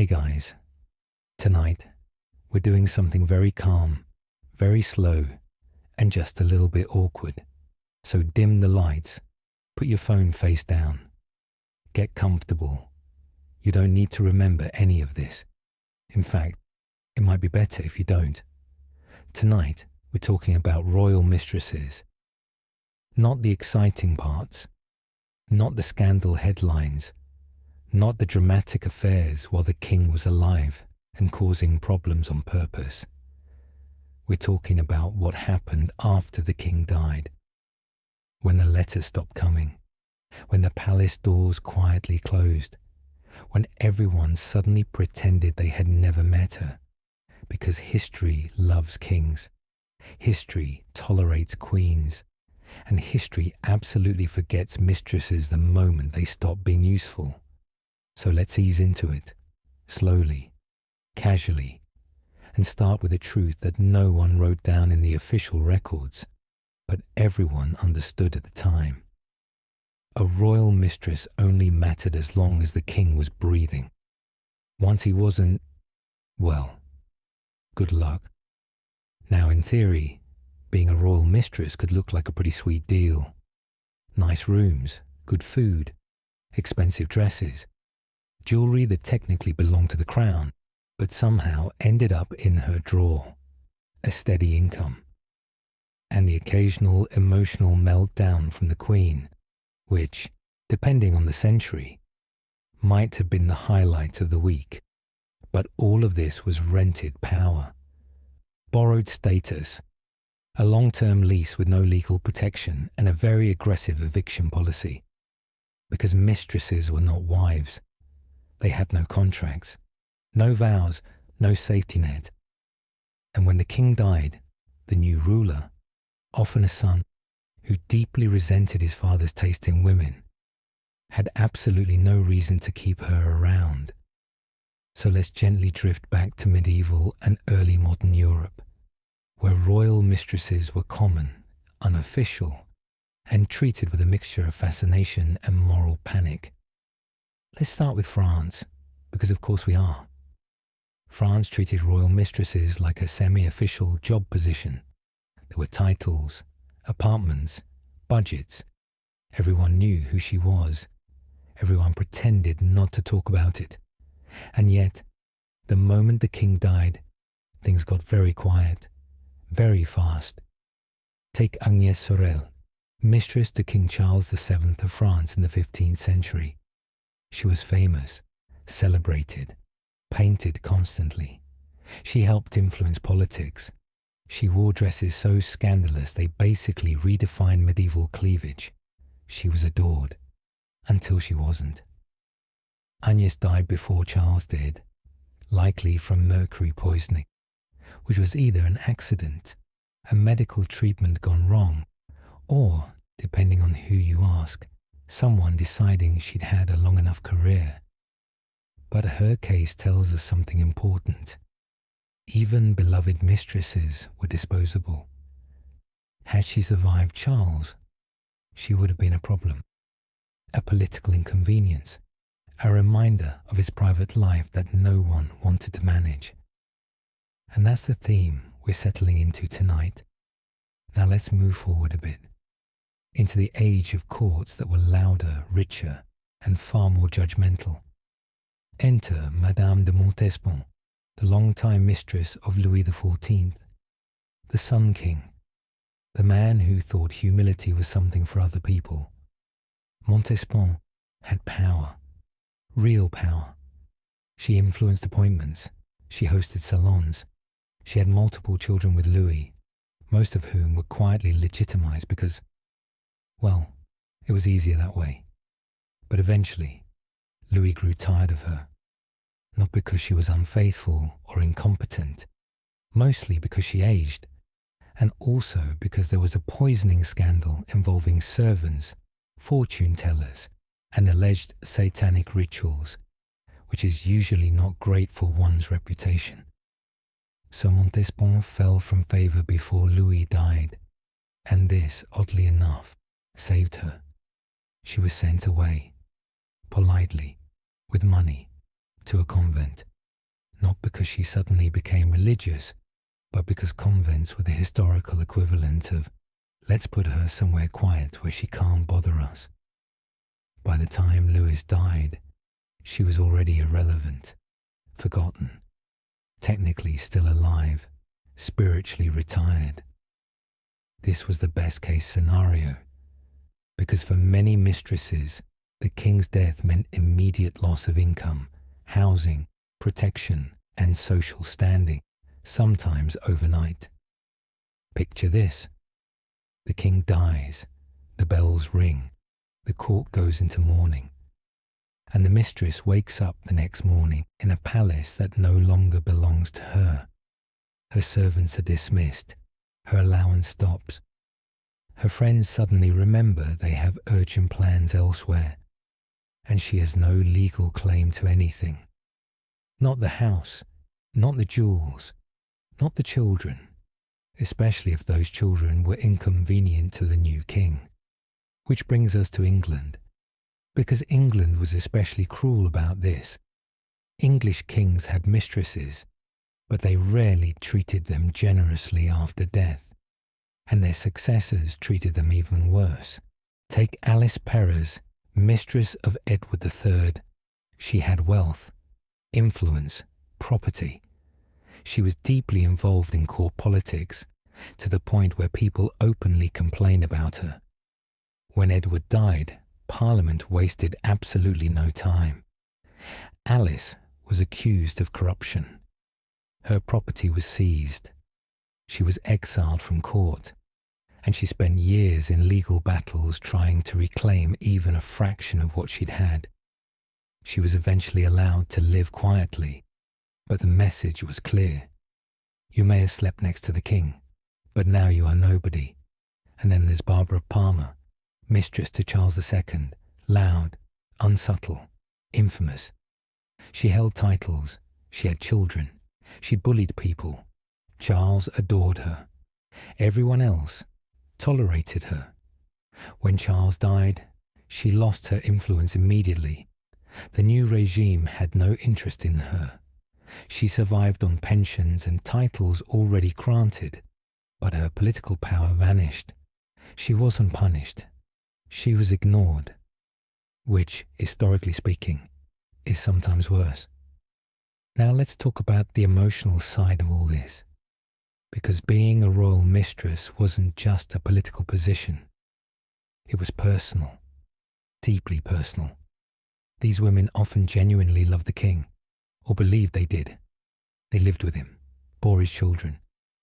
Hey guys, tonight we're doing something very calm, very slow, and just a little bit awkward. So dim the lights, put your phone face down, get comfortable. You don't need to remember any of this. In fact, it might be better if you don't. Tonight we're talking about royal mistresses. Not the exciting parts, not the scandal headlines, not the dramatic affairs while the king was alive and causing problems on purpose. We're talking about what happened after the king died, when the letters stopped coming, when the palace doors quietly closed, when everyone suddenly pretended they had never met her, because history loves kings, history tolerates queens, and history absolutely forgets mistresses the moment they stop being useful. So let's ease into it, slowly, casually, and start with a truth that no one wrote down in the official records, but everyone understood at the time. A royal mistress only mattered as long as the king was breathing. Once he wasn't, well, good luck. Now in theory, being a royal mistress could look like a pretty sweet deal. Nice rooms, good food, expensive dresses, jewelry that technically belonged to the crown, but somehow ended up in her drawer, a steady income, and the occasional emotional meltdown from the queen, which, depending on the century, might have been the highlight of the week. But all of this was rented power, borrowed status, a long-term lease with no legal protection, and a very aggressive eviction policy, because mistresses were not wives. They had no contracts, no vows, no safety net. And when the king died, the new ruler, often a son who deeply resented his father's taste in women, had absolutely no reason to keep her around. So let's gently drift back to medieval and early modern Europe, where royal mistresses were common, unofficial, and treated with a mixture of fascination and moral panic. Let's start with France, because of course we are. France treated royal mistresses like a semi-official job position. There were titles, apartments, budgets. Everyone knew who she was. Everyone pretended not to talk about it. And yet, the moment the king died, things got very quiet, very fast. Take Agnès Sorel, mistress to King Charles VII of France in the 15th century. She was famous, celebrated, painted constantly. She helped influence politics. She wore dresses so scandalous they basically redefined medieval cleavage. She was adored, until she wasn't. Agnès died before Charles did, likely from mercury poisoning, which was either an accident, a medical treatment gone wrong, or, depending on who you ask, someone deciding she'd had a long enough career. But her case tells us something important. Even beloved mistresses were disposable. Had she survived Charles, she would have been a problem, a political inconvenience, a reminder of his private life that no one wanted to manage. And that's the theme we're settling into tonight. Now let's move forward a bit, into the age of courts that were louder, richer, and far more judgmental. Enter Madame de Montespan, the long-time mistress of Louis XIV, the Sun King, the man who thought humility was something for other people. Montespan had power, real power. She influenced appointments, she hosted salons, she had multiple children with Louis, most of whom were quietly legitimized because, well, it was easier that way. But eventually, Louis grew tired of her, not because she was unfaithful or incompetent, mostly because she aged, and also because there was a poisoning scandal involving servants, fortune tellers, and alleged satanic rituals, which is usually not great for one's reputation. So Montespan fell from favor before Louis died, and this, oddly enough, saved her. She was sent away, politely, with money, to a convent. not because she suddenly became religious, but because convents were the historical equivalent of, let's put her somewhere quiet where she can't bother us. By the time Lewis died, she was already irrelevant, forgotten, technically still alive, spiritually retired. This was the best case scenario, because for many mistresses, the king's death meant immediate loss of income, housing, protection, and social standing, sometimes overnight. Picture this. The king dies, the bells ring, the court goes into mourning, and the mistress wakes up the next morning in a palace that no longer belongs to her. Her servants are dismissed, her allowance stops. Her friends suddenly remember they have urgent plans elsewhere, and she has no legal claim to anything. Not the house, not the jewels, not the children, especially if those children were inconvenient to the new king. Which brings us to England, because England was especially cruel about this. English kings had mistresses, but they rarely treated them generously after death, and their successors treated them even worse. Take Alice Perrers, mistress of Edward III. She had wealth, influence, property. She was deeply involved in court politics, to the point where people openly complained about her. When Edward died, Parliament wasted absolutely no time. Alice was accused of corruption. Her property was seized. She was exiled from court, and she spent years in legal battles trying to reclaim even a fraction of what she'd had. She was eventually allowed to live quietly, but the message was clear. You may have slept next to the king, but now you are nobody. And then there's Barbara Palmer, mistress to Charles II, loud, unsubtle, infamous. She held titles, she had children, she bullied people. Charles adored her. Everyone else tolerated her. When Charles died, she lost her influence immediately. The new regime had no interest in her. She survived on pensions and titles already granted, but her political power vanished. She wasn't punished. She was ignored, which, historically speaking, is sometimes worse. Now let's talk about the emotional side of all this, because being a royal mistress wasn't just a political position. It was personal, deeply personal. These women often genuinely loved the king, or believed they did. They lived with him, bore his children,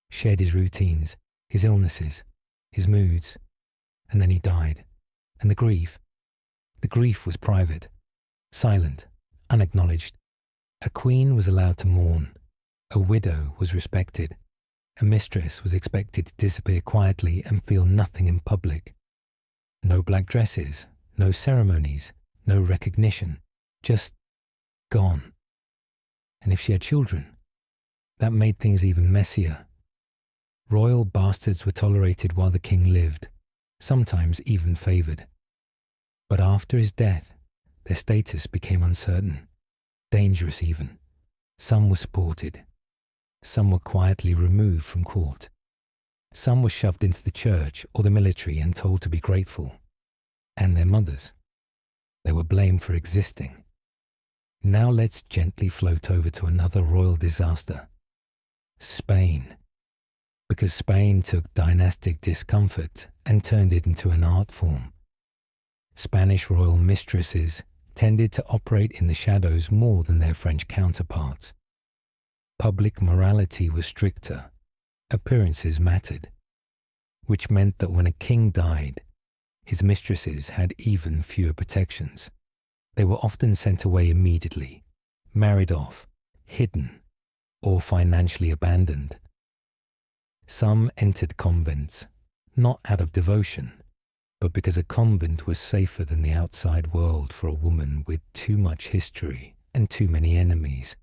shared his routines, his illnesses, his moods, and then he died. And the grief was private, silent, unacknowledged. A queen was allowed to mourn, a widow was respected, a mistress was expected to disappear quietly and feel nothing in public. No black dresses, no ceremonies, no recognition, just gone. And if she had children, that made things even messier. Royal bastards were tolerated while the king lived, sometimes even favoured. But after his death, their status became uncertain, dangerous even. Some were supported. Some were quietly removed from court. Some were shoved into the church or the military and told to be grateful. And their mothers. They were blamed for existing. Now let's gently float over to another royal disaster. Spain. Because Spain took dynastic discomfort and turned it into an art form. Spanish royal mistresses tended to operate in the shadows more than their French counterparts. Public morality was stricter. Appearances mattered, which meant that when a king died, his mistresses had even fewer protections. They were often sent away immediately, married off, hidden, or financially abandoned. Some entered convents, not out of devotion, but because a convent was safer than the outside world for a woman with too much history and too many enemies.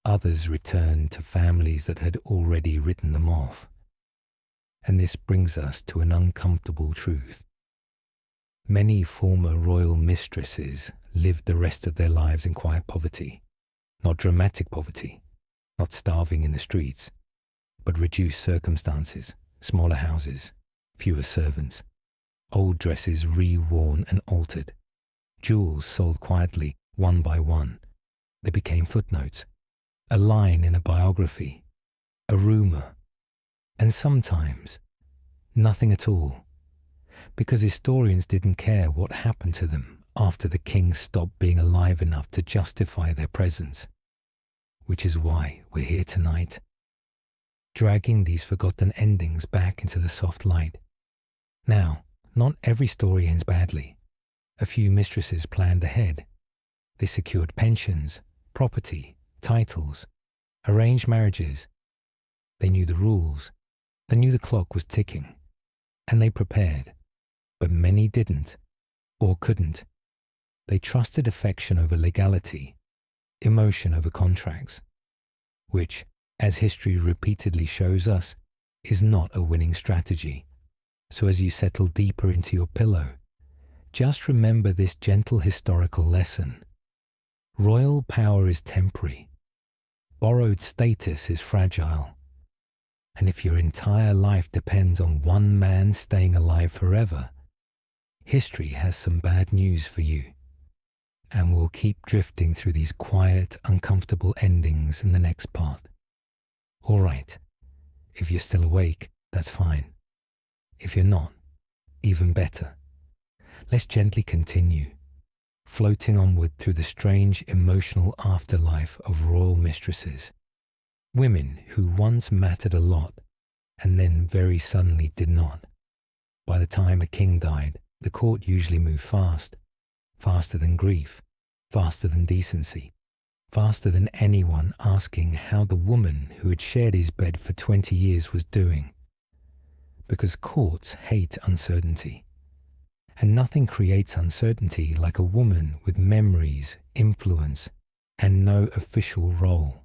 Others returned to families that had already written them off. And this brings us to an uncomfortable truth. Many former royal mistresses lived the rest of their lives in quiet poverty, Not dramatic poverty, not starving in the streets, but reduced circumstances, smaller houses, fewer servants, old dresses re-worn and altered, jewels sold quietly, one by one. They became footnotes, a line in a biography, a rumour, and sometimes nothing at all, because historians didn't care what happened to them after the king stopped being alive enough to justify their presence. Which is why we're here tonight, dragging these forgotten endings back into the soft light. Now, not every story ends badly. A few mistresses planned ahead. They secured pensions, property, titles, arranged marriages. They knew the rules. They knew the clock was ticking. And they prepared. But many didn't, or couldn't. They trusted affection over legality, emotion over contracts, which, as history repeatedly shows us, is not a winning strategy. So as you settle deeper into your pillow, just remember this gentle historical lesson. Royal power is temporary. Borrowed status is fragile. And if your entire life depends on one man staying alive forever, history has some bad news for you. And we'll keep drifting through these quiet, uncomfortable endings in the next part. All right, if you're still awake, that's fine. If you're not, even better. Let's gently continue, floating onward through the strange emotional afterlife of royal mistresses, women who once mattered a lot and then very suddenly did not. By the time a king died, the court usually moved fast, faster than grief, faster than decency, faster than anyone asking how the woman who had shared his bed for 20 years was doing. Because courts hate uncertainty. And nothing creates uncertainty like a woman with memories, influence, and no official role.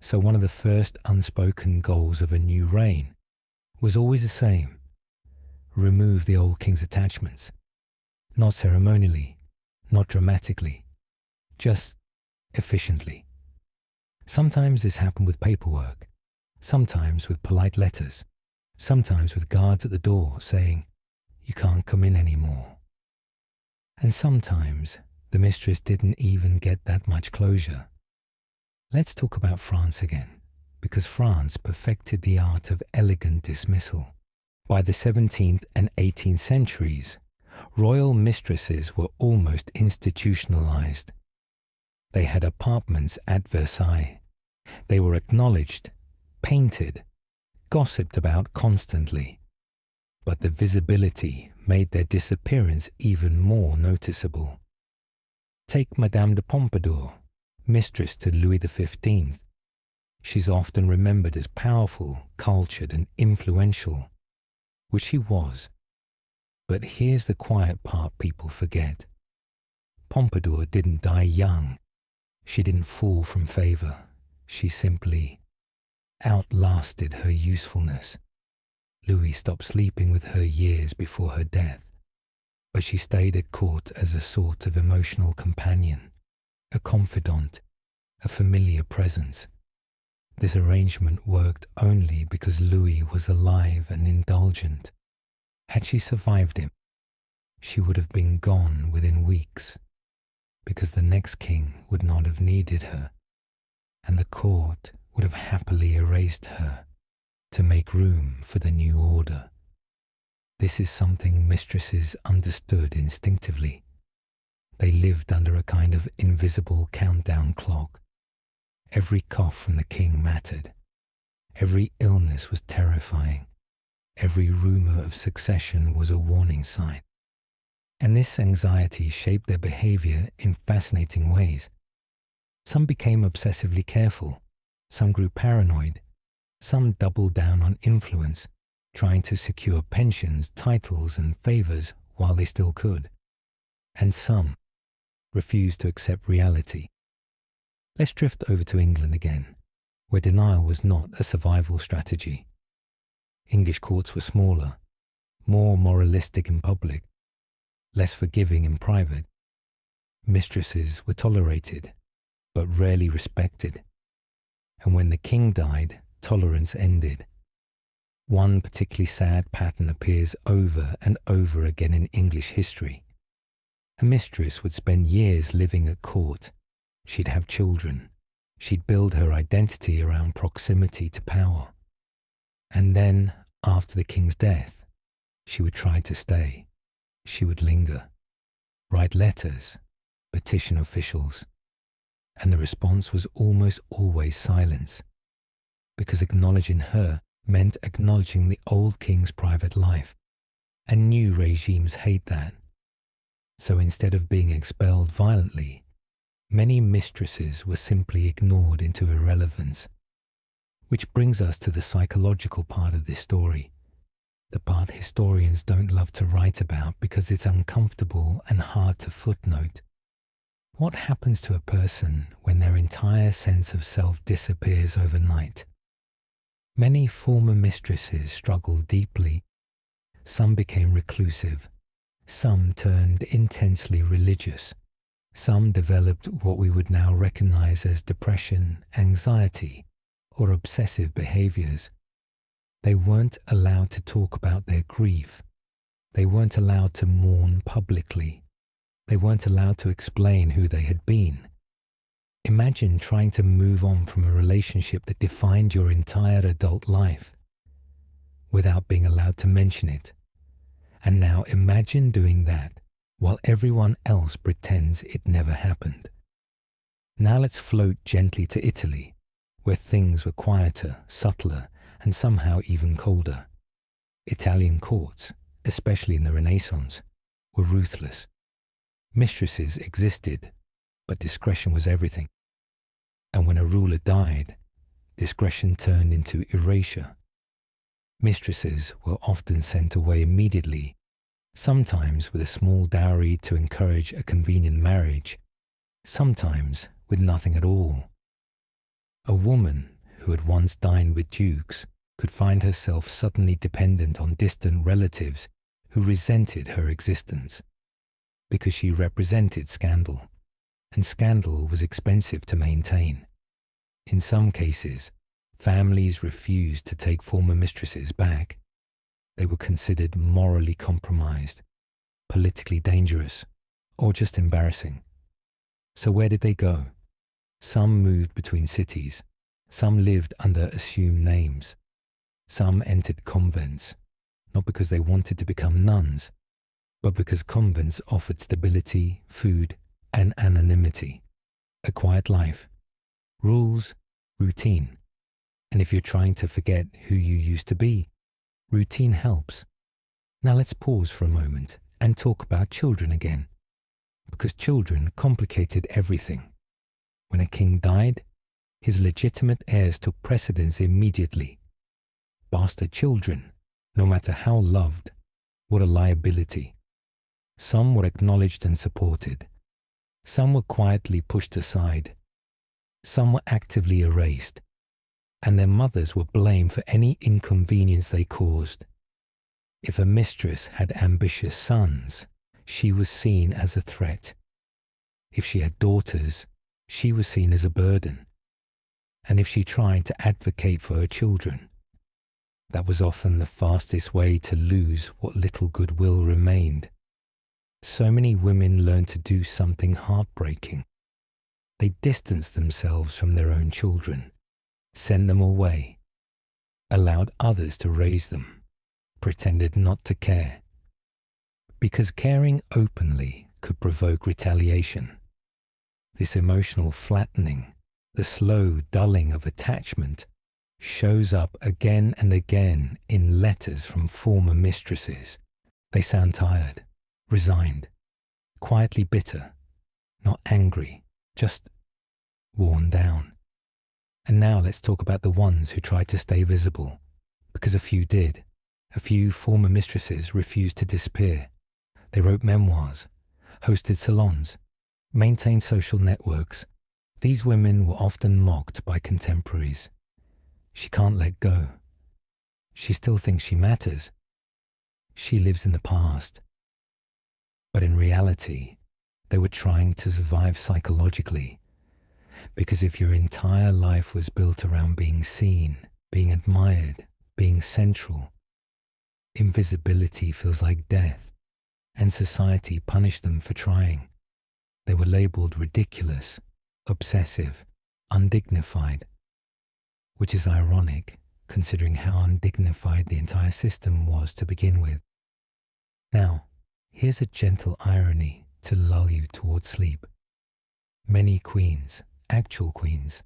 So one of the first unspoken goals of a new reign was always the same. Remove the old king's attachments. Not ceremonially, not dramatically, just efficiently. Sometimes this happened with paperwork, sometimes with polite letters, sometimes with guards at the door saying, "You can't come in anymore." And sometimes the mistress didn't even get that much closure. Let's talk about France again, because France perfected the art of elegant dismissal. By the 17th and 18th centuries, royal mistresses were almost institutionalized. They had apartments at Versailles. They were acknowledged, painted, gossiped about constantly. But the visibility made their disappearance even more noticeable. Take Madame de Pompadour, mistress to Louis XV. She's often remembered as powerful, cultured, and influential, which she was. But here's the quiet part people forget. Pompadour didn't die young. She didn't fall from favor. She simply outlasted her usefulness. Louis stopped sleeping with her years before her death, but she stayed at court as a sort of emotional companion, a confidant, a familiar presence. This arrangement worked only because Louis was alive and indulgent. Had she survived him, she would have been gone within weeks, because the next king would not have needed her, and the court would have happily erased her to make room for the new order. This is something mistresses understood instinctively. They lived under a kind of invisible countdown clock. Every cough from the king mattered. Every illness was terrifying. Every rumor of succession was a warning sign. And this anxiety shaped their behavior in fascinating ways. Some became obsessively careful. Some grew paranoid. Some doubled down on influence, trying to secure pensions, titles, and favors while they still could. And some refused to accept reality. Let's drift over to England again, where denial was not a survival strategy. English courts were smaller, more moralistic in public, less forgiving in private. Mistresses were tolerated, but rarely respected. And when the king died, tolerance ended. One particularly sad pattern appears over and over again in English history. A mistress would spend years living at court. She'd have children. She'd build her identity around proximity to power. And then, after the king's death, she would try to stay. She would linger, write letters, petition officials, and the response was almost always silence, because acknowledging her meant acknowledging the old king's private life, and new regimes hate that. So instead of being expelled violently, many mistresses were simply ignored into irrelevance. Which brings us to the psychological part of this story, the part historians don't love to write about because it's uncomfortable and hard to footnote. What happens to a person when their entire sense of self disappears overnight? Many former mistresses struggled deeply. Some became reclusive. Some turned intensely religious. Some developed what we would now recognize as depression, anxiety, or obsessive behaviors. They weren't allowed to talk about their grief. They weren't allowed to mourn publicly. They weren't allowed to explain who they had been. Imagine trying to move on from a relationship that defined your entire adult life without being allowed to mention it. And now imagine doing that while everyone else pretends it never happened. Now let's float gently to Italy, where things were quieter, subtler, and somehow even colder. Italian courts, especially in the Renaissance, were ruthless. Mistresses existed, but discretion was everything. And when a ruler died, discretion turned into erasure. Mistresses were often sent away immediately, sometimes with a small dowry to encourage a convenient marriage, sometimes with nothing at all. A woman who had once dined with dukes could find herself suddenly dependent on distant relatives who resented her existence, because she represented scandal, and scandal was expensive to maintain. In some cases, families refused to take former mistresses back. They were considered morally compromised, politically dangerous, or just embarrassing. So where did they go? Some moved between cities. Some lived under assumed names. Some entered convents, not because they wanted to become nuns, but because convents offered stability, food, and anonymity, a quiet life, rules, routine. And if you're trying to forget who you used to be, routine helps. Now let's pause for a moment and talk about children again, because children complicated everything. When a king died, his legitimate heirs took precedence immediately. Bastard children, no matter how loved, were a liability. Some were acknowledged and supported. Some were quietly pushed aside. Some were actively erased. And their mothers were blamed for any inconvenience they caused. If a mistress had ambitious sons, she was seen as a threat. If she had daughters, she was seen as a burden. And if she tried to advocate for her children, that was often the fastest way to lose what little goodwill remained. So many women learned to do something heartbreaking. They distanced themselves from their own children, sent them away, allowed others to raise them, pretended not to care. Because caring openly could provoke retaliation. This emotional flattening, the slow dulling of attachment, shows up again and again in letters from former mistresses. They sound tired, resigned, quietly bitter, not angry, just worn down. And now let's talk about the ones who tried to stay visible, because a few did. A few former mistresses refused to disappear. They wrote memoirs, hosted salons, maintained social networks. These women were often mocked by contemporaries. She can't let go. She still thinks she matters. She lives in the past. But in reality, they were trying to survive psychologically. Because if your entire life was built around being seen, being admired, being central, invisibility feels like death, and society punished them for trying. They were labeled ridiculous, obsessive, undignified, which is ironic considering how undignified the entire system was to begin with. Now, here's a gentle irony to lull you towards sleep. Many queens, actual queens,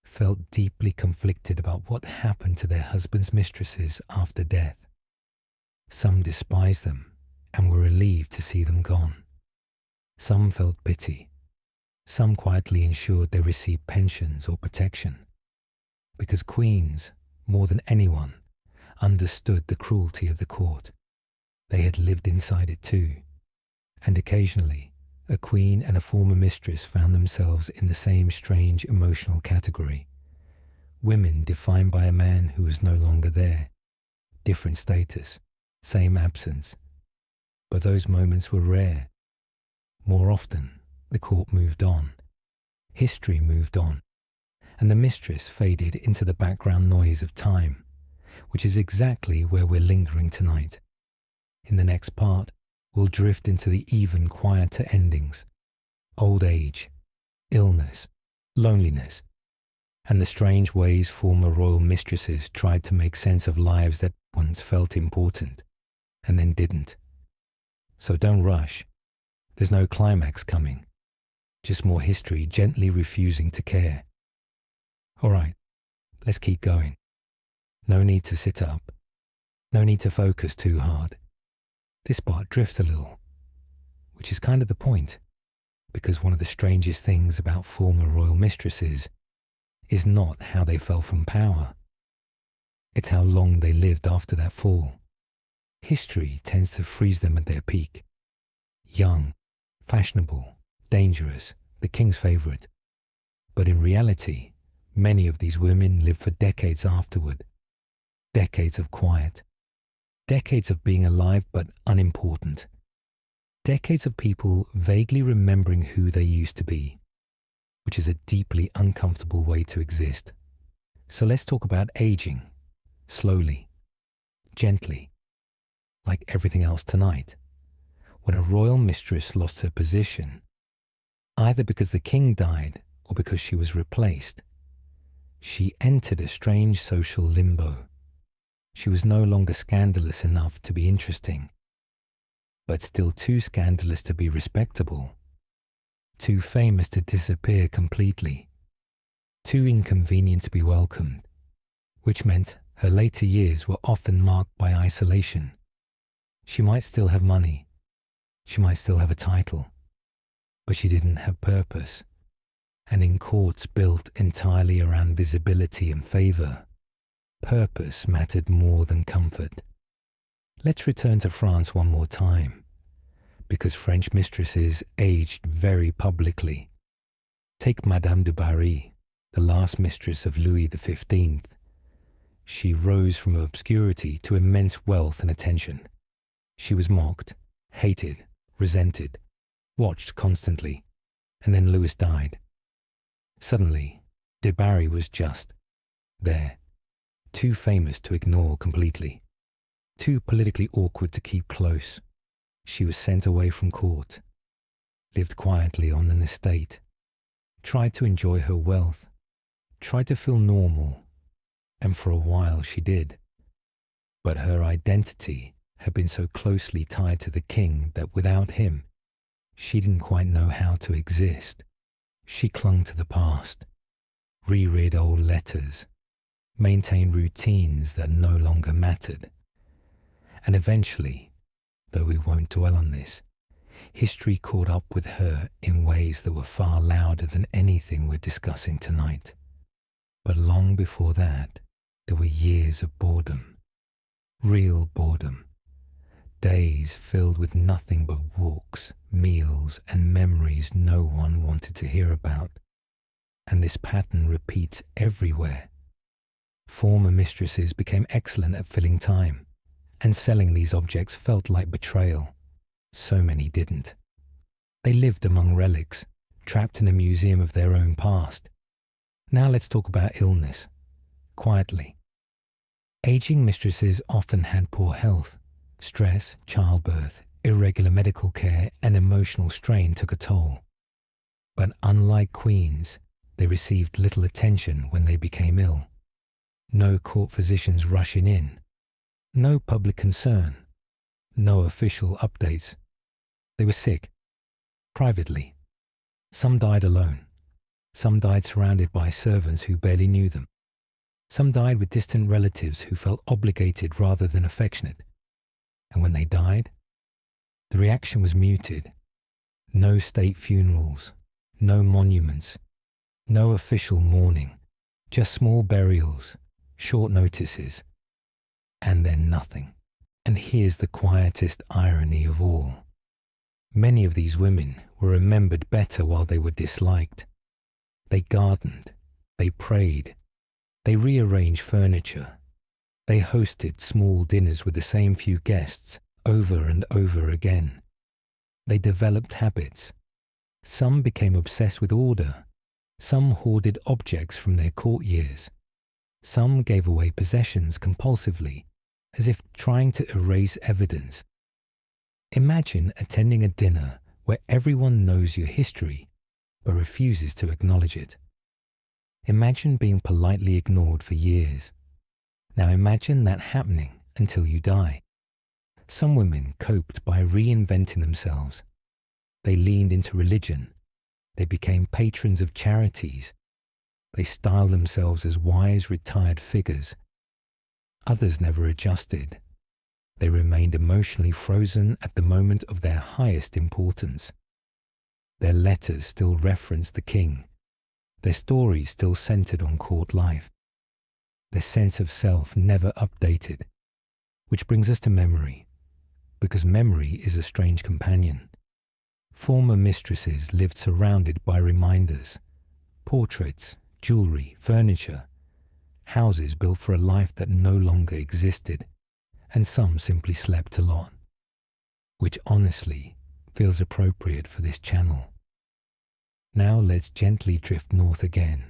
felt deeply conflicted about what happened to their husbands' mistresses after death. Some despised them and were relieved to see them gone. Some felt pity. Some quietly ensured they received pensions or protection. Because queens, more than anyone, understood the cruelty of the court. They had lived inside it too. And occasionally, a queen and a former mistress found themselves in the same strange emotional category. Women defined by a man who was no longer there. Different status, same absence. But those moments were rare. More often, the court moved on. History moved on. And the mistress faded into the background noise of time, which is exactly where we're lingering tonight. In the next part, we'll drift into the even quieter endings. Old age, illness, loneliness, and the strange ways former royal mistresses tried to make sense of lives that once felt important, and then didn't. So don't rush. There's no climax coming. Just more history gently refusing to care. All right, let's keep going. No need to sit up. No need to focus too hard. This part drifts a little, which is kind of the point, because one of the strangest things about former royal mistresses is not how they fell from power. It's how long they lived after that fall. History tends to freeze them at their peak. Young, fashionable, dangerous, the king's favorite. But in reality, many of these women lived for decades afterward. Decades of quiet. Decades of being alive but unimportant. Decades of people vaguely remembering who they used to be, which is a deeply uncomfortable way to exist. So let's talk about aging, slowly, gently, like everything else tonight. When a royal mistress lost her position, either because the king died or because she was replaced, she entered a strange social limbo. She was no longer scandalous enough to be interesting, but still too scandalous to be respectable, too famous to disappear completely, too inconvenient to be welcomed, which meant her later years were often marked by isolation. She might still have money, she might still have a title, but she didn't have purpose, and in courts built entirely around visibility and favor, purpose mattered more than comfort. Let's return to France one more time, because French mistresses aged very publicly. Take Madame du Barry, the last mistress of Louis XV. She rose from obscurity to immense wealth and attention. She was mocked, hated, resented, watched constantly, and then Louis died. Suddenly, de Barry was just there, too famous to ignore completely, too politically awkward to keep close. She was sent away from court, lived quietly on an estate, tried to enjoy her wealth, tried to feel normal, and for a while she did. But her identity had been so closely tied to the king that without him, she didn't quite know how to exist. She clung to the past, reread old letters, maintained routines that no longer mattered. And eventually, though we won't dwell on this, history caught up with her in ways that were far louder than anything we're discussing tonight. But long before that, there were years of boredom, real boredom, days filled with nothing but walks, meals, and memories no one wanted to hear about. And this pattern repeats everywhere. Former mistresses became excellent at filling time, and selling these objects felt like betrayal. So many didn't. They lived among relics, trapped in a museum of their own past. Now let's talk about illness, quietly. Aging mistresses often had poor health. Stress, childbirth, irregular medical care, and emotional strain took a toll. But unlike queens, they received little attention when they became ill. No court physicians rushing in. No public concern. No official updates. They were sick, privately. Some died alone. Some died surrounded by servants who barely knew them. Some died with distant relatives who felt obligated rather than affectionate. And when they died, the reaction was muted. No state funerals, no monuments, no official mourning, just small burials, short notices, and then nothing. And here's the quietest irony of all. Many of these women were remembered better while they were disliked. They gardened, they prayed, they rearranged furniture, they hosted small dinners with the same few guests over and over again. They developed habits. Some became obsessed with order. Some hoarded objects from their court years. Some gave away possessions compulsively, as if trying to erase evidence. Imagine attending a dinner where everyone knows your history, but refuses to acknowledge it. Imagine being politely ignored for years. Now imagine that happening until you die. Some women coped by reinventing themselves. They leaned into religion. They became patrons of charities. They styled themselves as wise retired figures. Others never adjusted. They remained emotionally frozen at the moment of their highest importance. Their letters still referenced the king. Their stories still centered on court life. Their sense of self never updated. Which brings us to memory, because memory is a strange companion. Former mistresses lived surrounded by reminders, portraits, jewelry, furniture, houses built for a life that no longer existed, and some simply slept a lot, which honestly feels appropriate for this channel. Now let's gently drift north again,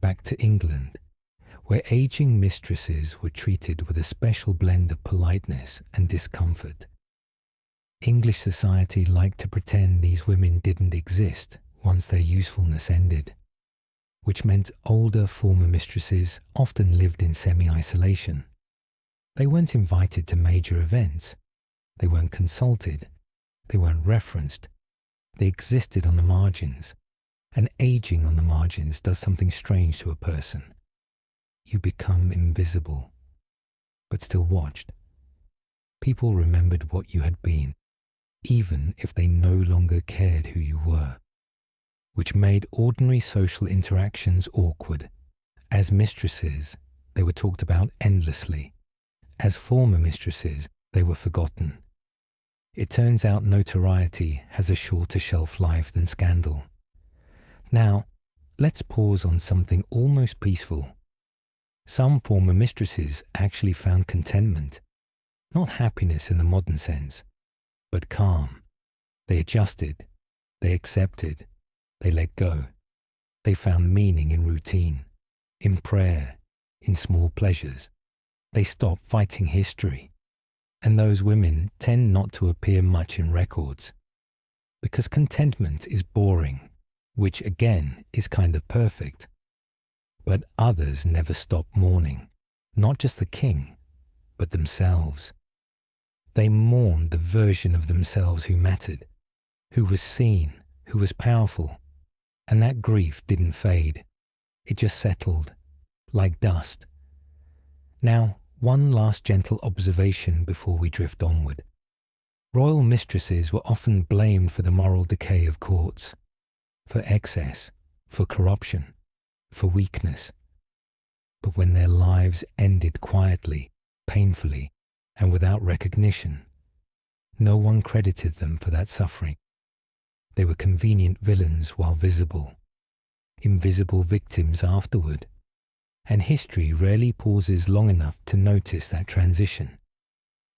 back to England, where aging mistresses were treated with a special blend of politeness and discomfort. English society liked to pretend these women didn't exist once their usefulness ended, which meant older former mistresses often lived in semi-isolation. They weren't invited to major events. They weren't consulted. They weren't referenced. They existed on the margins. And aging on the margins does something strange to a person. You become invisible, but still watched. People remembered what you had been, even if they no longer cared who you were, which made ordinary social interactions awkward. As mistresses, they were talked about endlessly. As former mistresses, they were forgotten. It turns out notoriety has a shorter shelf life than scandal. Now, let's pause on something almost peaceful. Some former mistresses actually found contentment, not happiness in the modern sense, but calm. They adjusted, they accepted, they let go. They found meaning in routine, in prayer, in small pleasures. They stopped fighting history. And those women tend not to appear much in records, because contentment is boring, which again is kind of perfect. But others never stop mourning, not just the king, but themselves. They mourned the version of themselves who mattered, who was seen, who was powerful. And that grief didn't fade. It just settled, like dust. Now, one last gentle observation before we drift onward. Royal mistresses were often blamed for the moral decay of courts, for excess, for corruption, for weakness. But when their lives ended quietly, painfully, and without recognition, no one credited them for that suffering. They were convenient villains while visible, invisible victims afterward. And history rarely pauses long enough to notice that transition,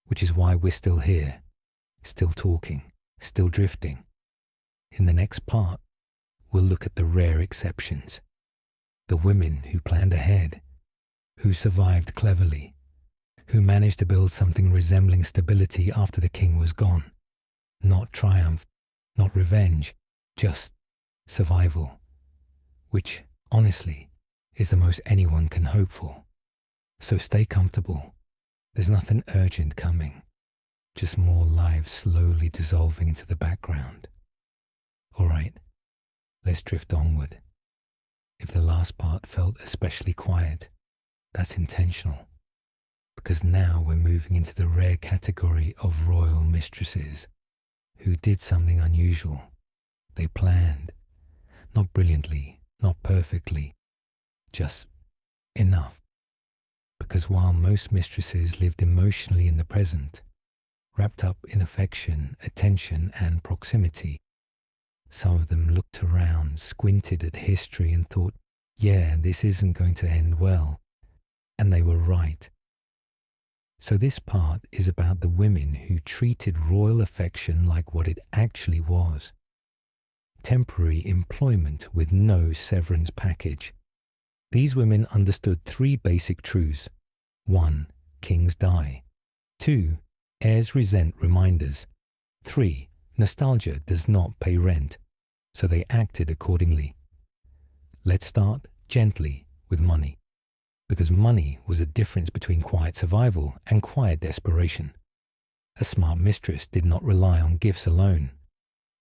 which is why we're still here, still talking, still drifting. In the next part, we'll look at the rare exceptions. The women who planned ahead, who survived cleverly, who managed to build something resembling stability after the king was gone. Not triumph, not revenge, just survival, which, honestly, is the most anyone can hope for. So stay comfortable. There's nothing urgent coming, just more lives slowly dissolving into the background. All right, let's drift onward. If the last part felt especially quiet, that's intentional, because now we're moving into the rare category of royal mistresses who did something unusual. They planned, not brilliantly, not perfectly, just enough. Because while most mistresses lived emotionally in the present, wrapped up in affection, attention, and proximity, some of them looked around, squinted at history, and thought, yeah, this isn't going to end well. And they were right. So this part is about the women who treated royal affection like what it actually was. Temporary employment with no severance package. These women understood 3 basic truths. 1. Kings die. 2. Heirs resent reminders. 3. Nostalgia does not pay rent, so they acted accordingly. Let's start gently with money, because money was the difference between quiet survival and quiet desperation. A smart mistress did not rely on gifts alone.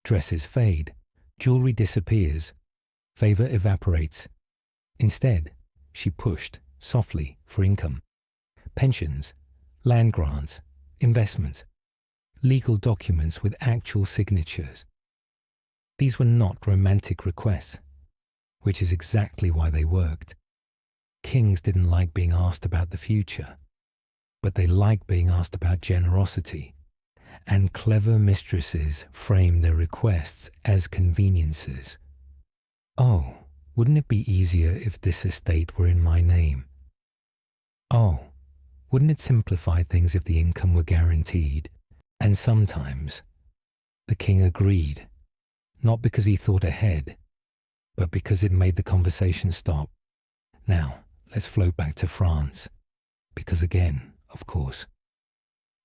Dresses fade, jewelry disappears, favor evaporates. Instead, she pushed, softly, for income. Pensions, land grants, investments, legal documents with actual signatures. These were not romantic requests, which is exactly why they worked. Kings didn't like being asked about the future, but they liked being asked about generosity, and clever mistresses framed their requests as conveniences. Oh, wouldn't it be easier if this estate were in my name? Oh, wouldn't it simplify things if the income were guaranteed? And sometimes the king agreed, not because he thought ahead, but because it made the conversation stop. Now, let's float back to France, because again, of course,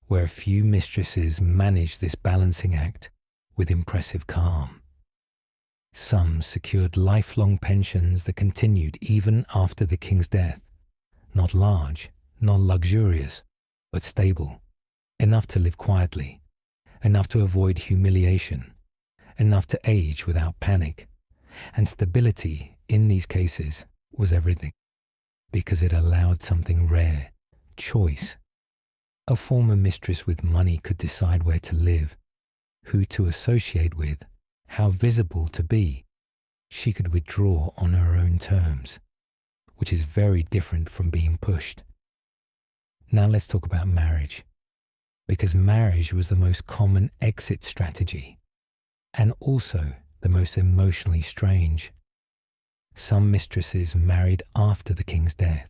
where a few mistresses managed this balancing act with impressive calm. Some secured lifelong pensions that continued even after the king's death, not large, not luxurious, but stable, enough to live quietly, enough to avoid humiliation, enough to age without panic. And stability in these cases was everything, because it allowed something rare, choice. A former mistress with money could decide where to live, who to associate with, how visible to be. She could withdraw on her own terms, which is very different from being pushed. Now let's talk about marriage, because marriage was the most common exit strategy, and also the most emotionally strange. Some mistresses married after the king's death.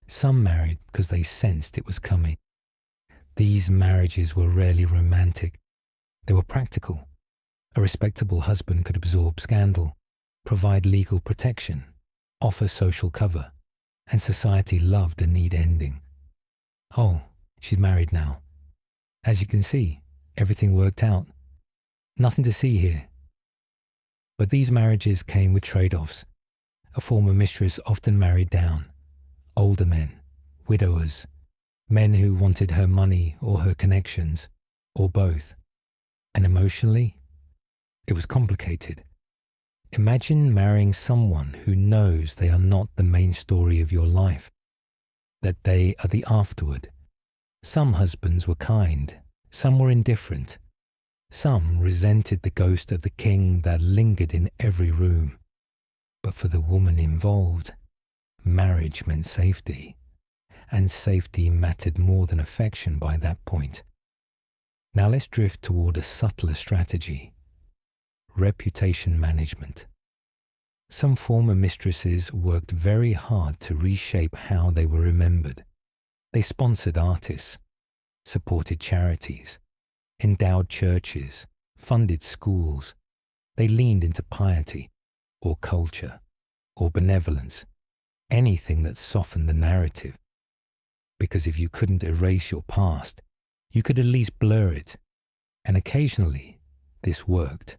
Some married because they sensed it was coming. These marriages were rarely romantic. They were practical. A respectable husband could absorb scandal, provide legal protection, offer social cover, and society loved a neat ending. Oh, she's married now. As you can see, everything worked out. Nothing to see here. But these marriages came with trade-offs. A former mistress often married down. Older men, widowers, men who wanted her money or her connections, or both. And emotionally, it was complicated. Imagine marrying someone who knows they are not the main story of your life, that they are the afterward. Some husbands were kind, some were indifferent. Some resented the ghost of the king that lingered in every room. But for the woman involved, marriage meant safety, and safety mattered more than affection by that point. Now let's drift toward a subtler strategy: reputation management. Some former mistresses worked very hard to reshape how they were remembered. They sponsored artists, supported charities, endowed churches, funded schools. They leaned into piety, or culture or benevolence, anything that softened the narrative. Because if you couldn't erase your past, you could at least blur it. And occasionally, this worked.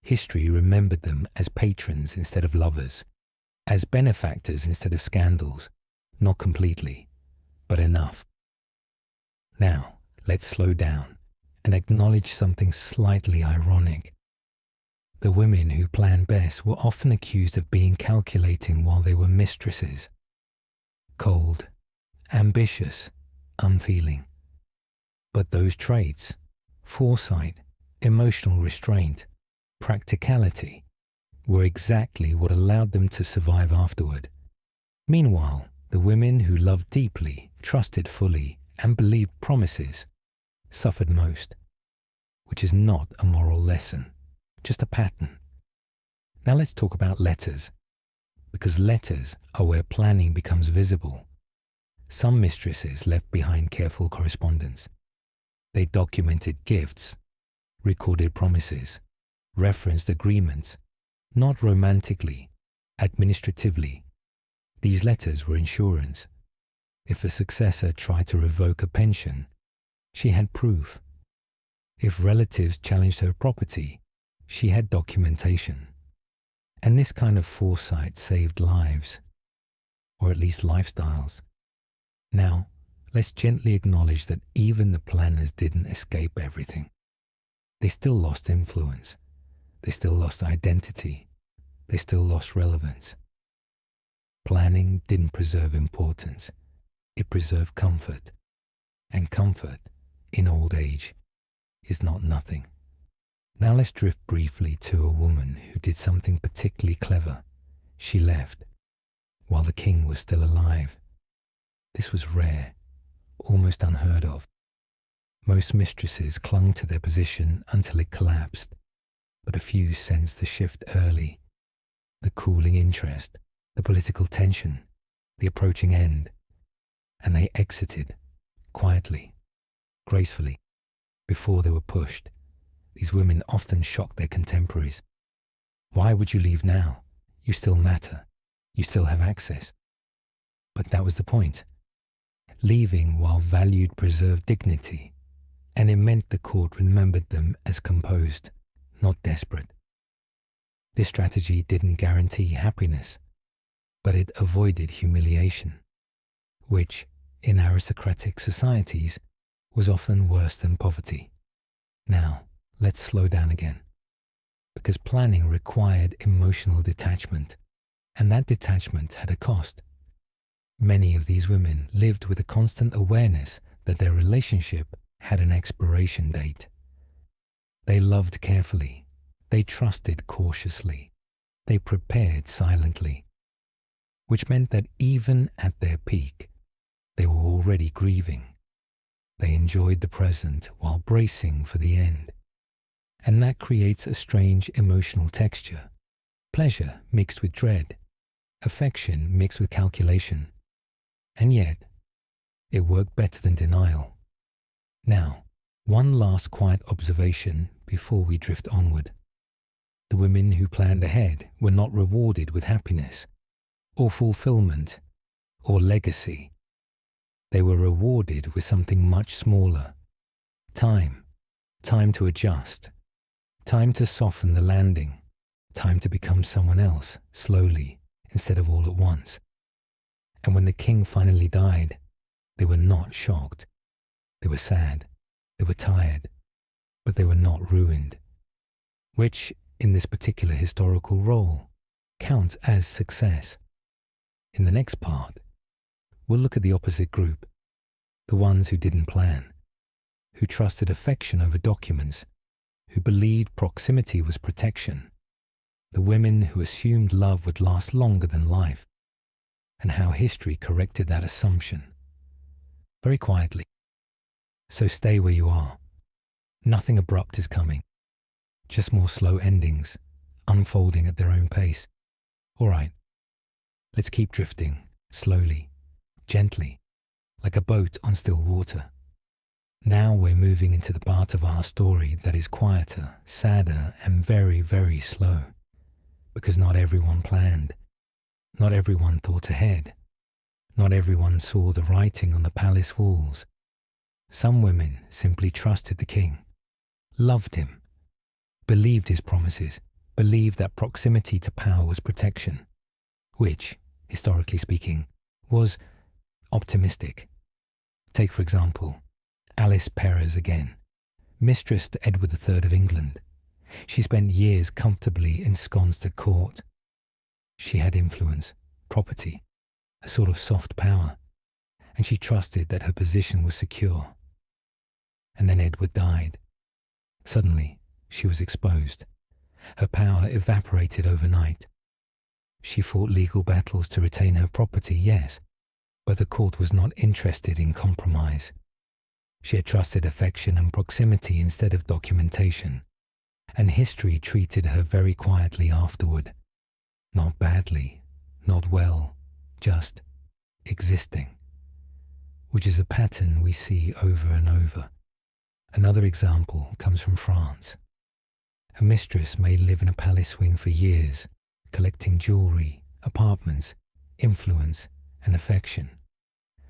History remembered them as patrons instead of lovers, as benefactors instead of scandals, not completely, but enough. Now, let's slow down and acknowledge something slightly ironic. The women who planned best were often accused of being calculating while they were mistresses. Cold, ambitious, unfeeling. But those traits, foresight, emotional restraint, practicality, were exactly what allowed them to survive afterward. Meanwhile, the women who loved deeply, trusted fully, and believed promises suffered most, which is not a moral lesson, just a pattern. Now let's talk about letters, because letters are where planning becomes visible. Some mistresses left behind careful correspondence. They documented gifts, recorded promises, referenced agreements, not romantically, administratively. These letters were insurance. If a successor tried to revoke a pension, she had proof. If relatives challenged her property, she had documentation. And this kind of foresight saved lives, or at least lifestyles. Now, let's gently acknowledge that even the planners didn't escape everything. They still lost influence. They still lost identity. They still lost relevance. Planning didn't preserve importance. It preserved comfort. And comfort, in old age, is not nothing. Now let's drift briefly to a woman who did something particularly clever. She left, while the king was still alive. This was rare, almost unheard of. Most mistresses clung to their position until it collapsed, but a few sensed the shift early. The cooling interest, the political tension, the approaching end, and they exited, quietly, gracefully, before they were pushed. These women often shocked their contemporaries. Why would you leave now? You still matter. You still have access. But that was the point. Leaving while valued preserved dignity, and it meant the court remembered them as composed, not desperate. This strategy didn't guarantee happiness, but it avoided humiliation, which, in aristocratic societies, was often worse than poverty. Now, let's slow down again, because planning required emotional detachment, and that detachment had a cost. Many of these women lived with a constant awareness that their relationship had an expiration date. They loved carefully, they trusted cautiously, they prepared silently, which meant that even at their peak, they were already grieving. They enjoyed the present while bracing for the end. And that creates a strange emotional texture, pleasure mixed with dread, affection mixed with calculation. And yet, it worked better than denial. Now, one last quiet observation before we drift onward. The women who planned ahead were not rewarded with happiness, or fulfillment, or legacy. They were rewarded with something much smaller. Time to adjust, time to soften the landing, time to become someone else, slowly, instead of all at once. And when the king finally died, they were not shocked. They were sad, they were tired, but they were not ruined. Which, in this particular historical role, counts as success. In the next part, we'll look at the opposite group, the ones who didn't plan, who trusted affection over documents, who believed proximity was protection, the women who assumed love would last longer than life, and how history corrected that assumption. Very quietly. So stay where you are. Nothing abrupt is coming. Just more slow endings, unfolding at their own pace. All right, let's keep drifting, slowly, gently, like a boat on still water. Now we're moving into the part of our story that is quieter, sadder, and very, very slow. because not everyone planned, not everyone thought ahead, not everyone saw the writing on the palace walls. Some women simply trusted the king, loved him, believed his promises, believed that proximity to power was protection, which, historically speaking, was optimistic. Take, for example, Alice Perez again, mistress to Edward III of England. She spent years comfortably ensconced at court. She had influence, property, a sort of soft power, and she trusted that her position was secure. And then Edward died. Suddenly, she was exposed. Her power evaporated overnight. She fought legal battles to retain her property, yes, but the court was not interested in compromise. She had trusted affection and proximity instead of documentation, and history treated her very quietly afterward. Not badly, not well, just existing, which is a pattern we see over and over. Another example comes from France. A mistress may live in a palace wing for years, collecting jewelry, apartments, influence, and affection.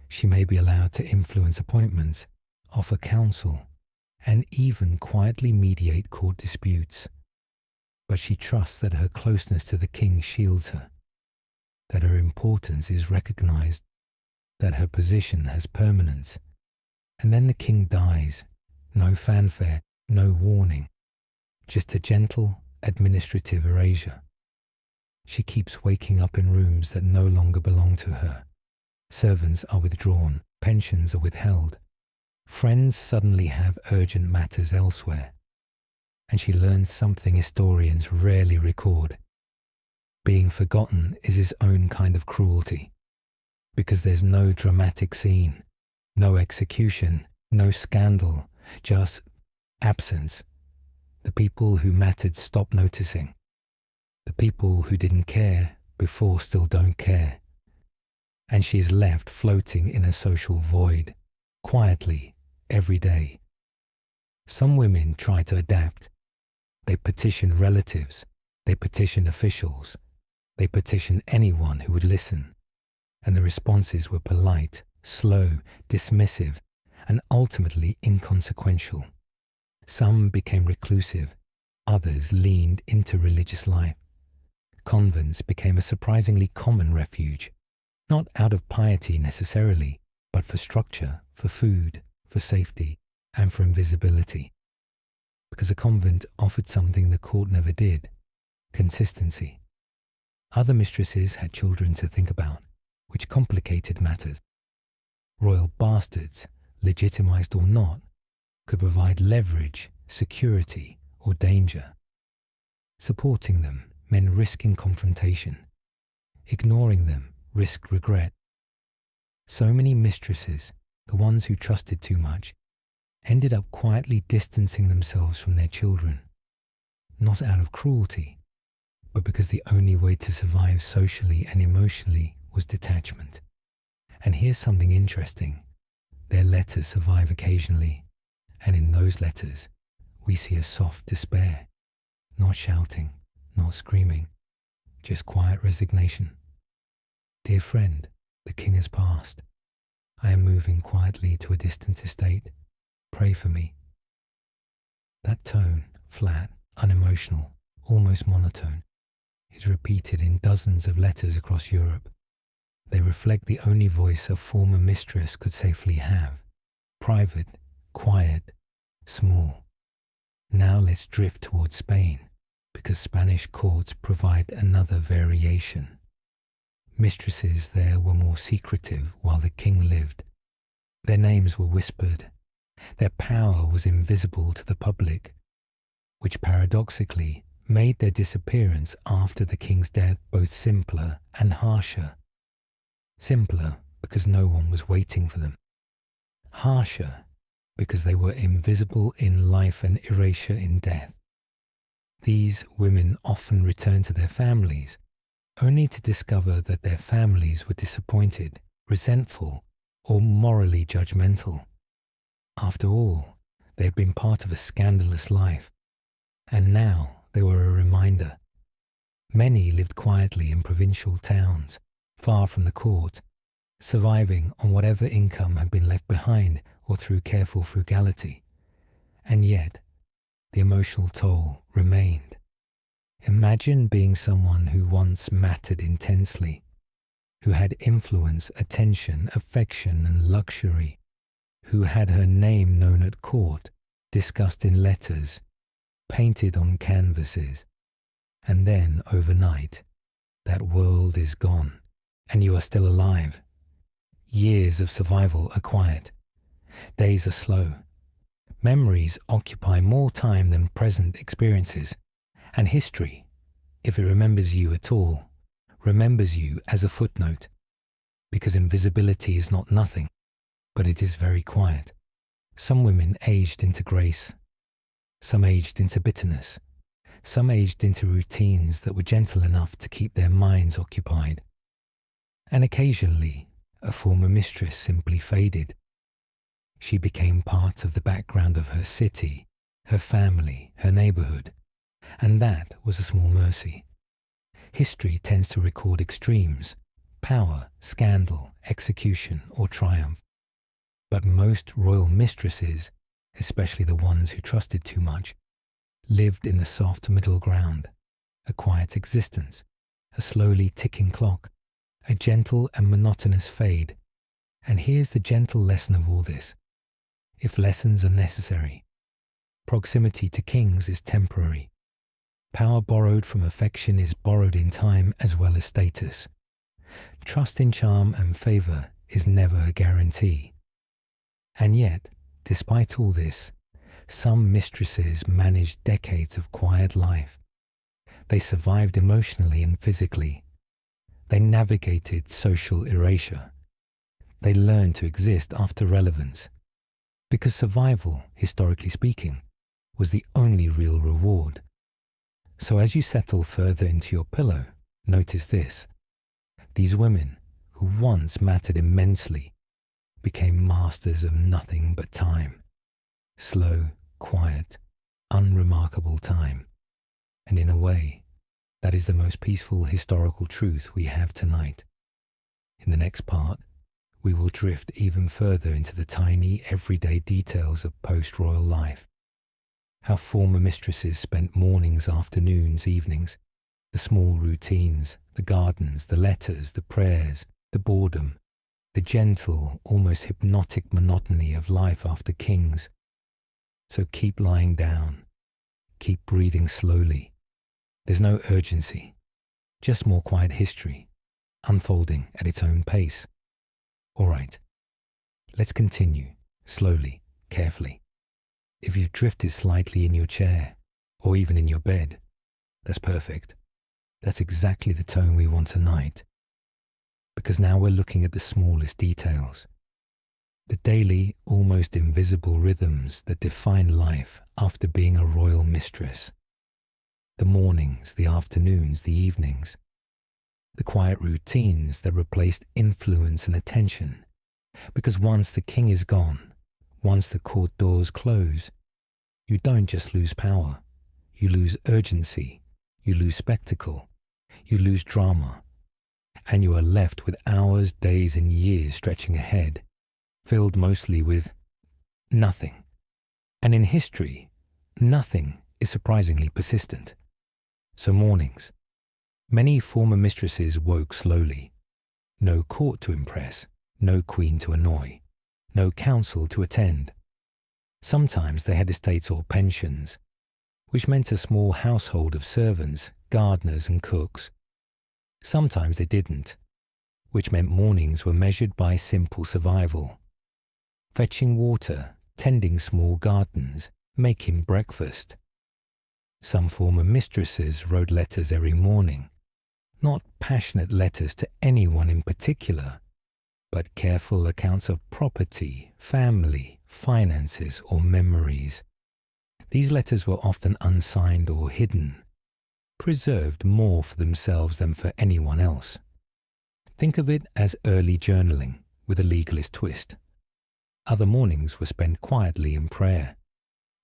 She may be allowed to influence appointments, offer counsel, and even quietly mediate court disputes. But she trusts that her closeness to the king shields her, that her importance is recognized, that her position has permanence. And then the king dies. No fanfare, no warning, just a gentle administrative erasure. She keeps waking up in rooms that no longer belong to her. Servants are withdrawn, pensions are withheld. Friends suddenly have urgent matters elsewhere. And she learns something historians rarely record. Being forgotten is its own kind of cruelty, because there's no dramatic scene, no execution, no scandal, just absence. The people who mattered stop noticing. The people who didn't care before still don't care. And she is left floating in a social void, quietly, every day. Some women try to adapt. They petition relatives, they petition officials, they petition anyone who would listen. And the responses were polite, slow, dismissive, and ultimately inconsequential. Some became reclusive, others leaned into religious life. Convents became a surprisingly common refuge, not out of piety necessarily, but for structure, for food, for safety, and for invisibility. Because a convent offered something the court never did: consistency. Other mistresses had children to think about, which complicated matters. Royal bastards, legitimized or not, could provide leverage, security, or danger. Supporting them meant risking confrontation. Ignoring them risked regret. So many mistresses, the ones who trusted too much, ended up quietly distancing themselves from their children, not out of cruelty, but because the only way to survive socially and emotionally was detachment. And here's something interesting. Their letters survive occasionally, and in those letters, we see a soft despair, not shouting, not screaming, just quiet resignation. Dear friend, the king has passed. I am moving quietly to a distant estate. Pray for me. That tone, flat, unemotional, almost monotone, is repeated in dozens of letters across Europe. They reflect the only voice a former mistress could safely have: private, quiet, small. Now let's drift towards Spain, because Spanish courts provide another variation. Mistresses there were more secretive while the king lived. Their names were whispered. Their power was invisible to the public, which paradoxically made their disappearance after the king's death both simpler and harsher. Simpler because no one was waiting for them. Harsher because they were invisible in life and erasure in death. These women often returned to their families, only to discover that their families were disappointed, resentful, or morally judgmental. After all, they had been part of a scandalous life, and now they were a reminder. Many lived quietly in provincial towns, far from the court, surviving on whatever income had been left behind or through careful frugality. And yet, the emotional toll remained. Imagine being someone who once mattered intensely, who had influence, attention, affection, and luxury, who had her name known at court, discussed in letters, painted on canvases, and then overnight, that world is gone, and you are still alive. Years of survival are quiet. Days are slow. Memories occupy more time than present experiences, and history, if it remembers you at all, remembers you as a footnote, because invisibility is not nothing, but it is very quiet. Some women aged into grace, some aged into bitterness, some aged into routines that were gentle enough to keep their minds occupied. And occasionally, a former mistress simply faded. She became part of the background of her city, her family, her neighborhood, and that was a small mercy. History tends to record extremes, power, scandal, execution, or triumph. But most royal mistresses, especially the ones who trusted too much, lived in the soft middle ground, a quiet existence, a slowly ticking clock, a gentle and monotonous fade. And here's the gentle lesson of all this. If lessons are necessary, proximity to kings is temporary. Power borrowed from affection is borrowed in time as well as status. Trust in charm and favor is never a guarantee. And yet, despite all this, some mistresses managed decades of quiet life. They survived emotionally and physically. They navigated social erasure. They learned to exist after relevance. Because survival, historically speaking, was the only real reward. So as you settle further into your pillow, notice this. These women, who once mattered immensely, became masters of nothing but time. Slow, quiet, unremarkable time. And in a way, that is the most peaceful historical truth we have tonight. In the next part, we will drift even further into the tiny, everyday details of post-royal life. How former mistresses spent mornings, afternoons, evenings, the small routines, the gardens, the letters, the prayers, the boredom, the gentle, almost hypnotic monotony of life after kings. So keep lying down, keep breathing slowly. There's no urgency, just more quiet history, unfolding at its own pace. All right, let's continue, slowly, carefully. If you've drifted slightly in your chair, or even in your bed, that's perfect. That's exactly the tone we want tonight. Because now we're looking at the smallest details. The daily, almost invisible rhythms that define life after being a royal mistress. The mornings, the afternoons, the evenings. The quiet routines that replaced influence and attention. Because once the king is gone, once the court doors close, you don't just lose power. You lose urgency. You lose spectacle. You lose drama. And you are left with hours, days, and years stretching ahead, filled mostly with nothing. And in history, nothing is surprisingly persistent. So mornings. Many former mistresses woke slowly. No court to impress, no queen to annoy, no council to attend. Sometimes they had estates or pensions, which meant a small household of servants, gardeners, and cooks. Sometimes they didn't, which meant mornings were measured by simple survival. Fetching water, tending small gardens, making breakfast. Some former mistresses wrote letters every morning, not passionate letters to anyone in particular, but careful accounts of property, family, finances, or memories. These letters were often unsigned or hidden, preserved more for themselves than for anyone else. Think of it as early journaling with a legalist twist. Other mornings were spent quietly in prayer,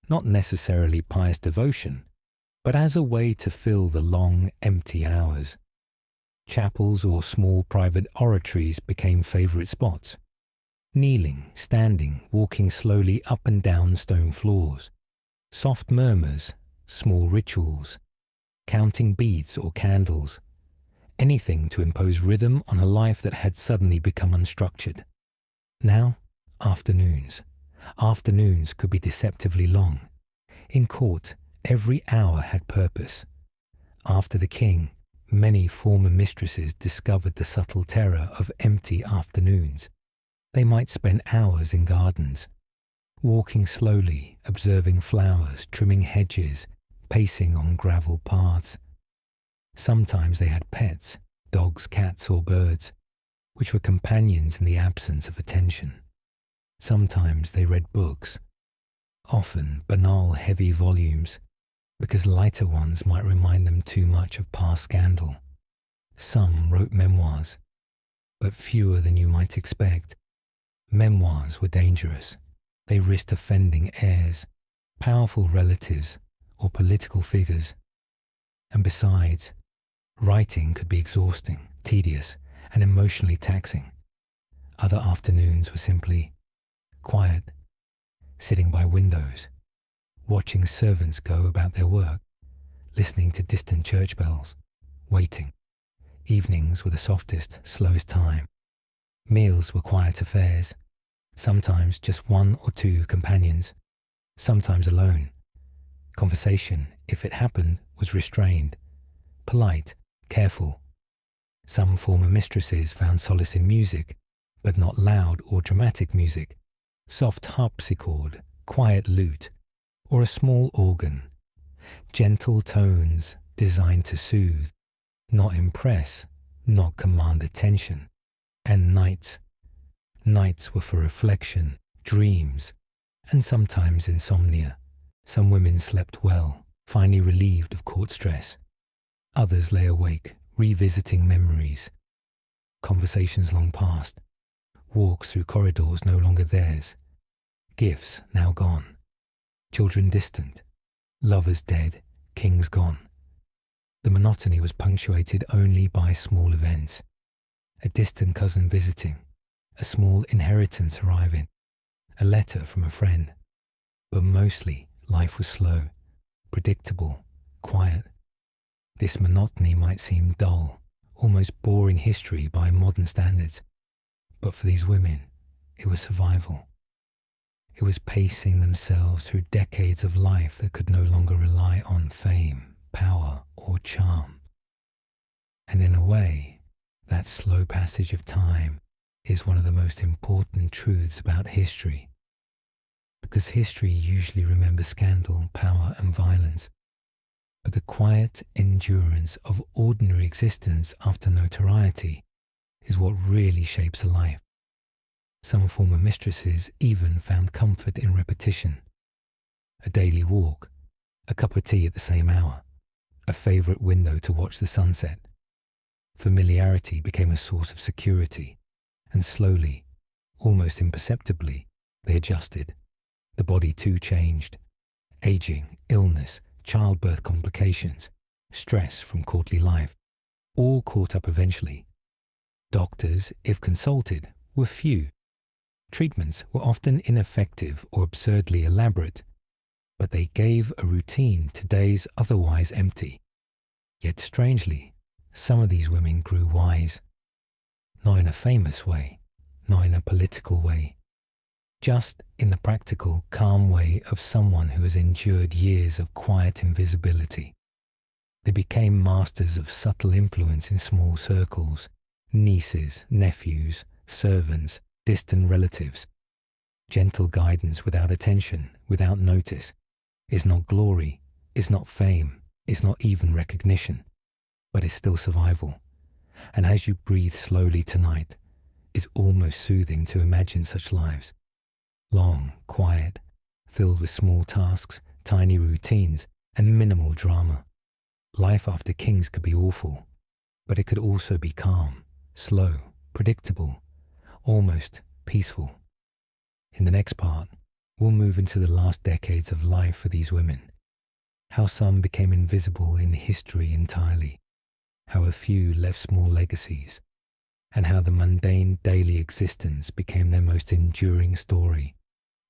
not necessarily pious devotion, but as a way to fill the long, empty hours. Chapels or small private oratories became favourite spots. Kneeling, standing, walking slowly up and down stone floors. Soft murmurs, small rituals, counting beads or candles. Anything to impose rhythm on a life that had suddenly become unstructured. Now, afternoons. Afternoons could be deceptively long. In court, every hour had purpose. After the king, many former mistresses discovered the subtle terror of empty afternoons. They might spend hours in gardens, walking slowly, observing flowers, trimming hedges, pacing on gravel paths. Sometimes they had pets, dogs, cats, or birds, which were companions in the absence of attention. Sometimes they read books, often banal, heavy volumes, because lighter ones might remind them too much of past scandal. Some wrote memoirs, but fewer than you might expect. Memoirs were dangerous. They risked offending heirs, powerful relatives, or political figures. And besides, writing could be exhausting, tedious, and emotionally taxing. Other afternoons were simply quiet, sitting by windows, watching servants go about their work, listening to distant church bells, waiting. Evenings were the softest, slowest time. Meals were quiet affairs, sometimes just one or two companions, sometimes alone. Conversation, if it happened, was restrained, polite, careful. Some former mistresses found solace in music, but not loud or dramatic music. Soft harpsichord, quiet lute, or a small organ. Gentle tones designed to soothe, not impress, not command attention. And nights. Nights were for reflection, dreams, and sometimes insomnia. Some women slept well, finally relieved of court stress. Others lay awake, revisiting memories. Conversations long past. Walks through corridors no longer theirs. Gifts now gone. Children distant. Lovers dead. Kings gone. The monotony was punctuated only by small events. A distant cousin visiting. A small inheritance arriving. A letter from a friend. But mostly, life was slow, predictable, quiet. This monotony might seem dull, almost boring history by modern standards. But for these women, it was survival. It was pacing themselves through decades of life that could no longer rely on fame, power, or charm. And in a way, that slow passage of time is one of the most important truths about history. Because history usually remembers scandal, power, and violence. But the quiet endurance of ordinary existence after notoriety is what really shapes a life. Some former mistresses even found comfort in repetition. A daily walk, a cup of tea at the same hour, a favourite window to watch the sunset. Familiarity became a source of security, and slowly, almost imperceptibly, they adjusted. The body too changed. Aging, illness, childbirth complications, stress from courtly life, all caught up eventually. Doctors, if consulted, were few. Treatments were often ineffective or absurdly elaborate, but they gave a routine to days otherwise empty. Yet strangely, some of these women grew wise. Not in a famous way, not in a political way, just in the practical, calm way of someone who has endured years of quiet invisibility. They became masters of subtle influence in small circles, nieces, nephews, servants, distant relatives. Gentle guidance without attention, without notice, is not glory, is not fame, is not even recognition, but is still survival. And as you breathe slowly tonight, it's almost soothing to imagine such lives. Long, quiet, filled with small tasks, tiny routines, and minimal drama. Life after kings could be awful, but it could also be calm, slow, predictable, almost peaceful. In the next part, we'll move into the last decades of life for these women. how some became invisible in history entirely, how a few left small legacies, and how the mundane daily existence became their most enduring story,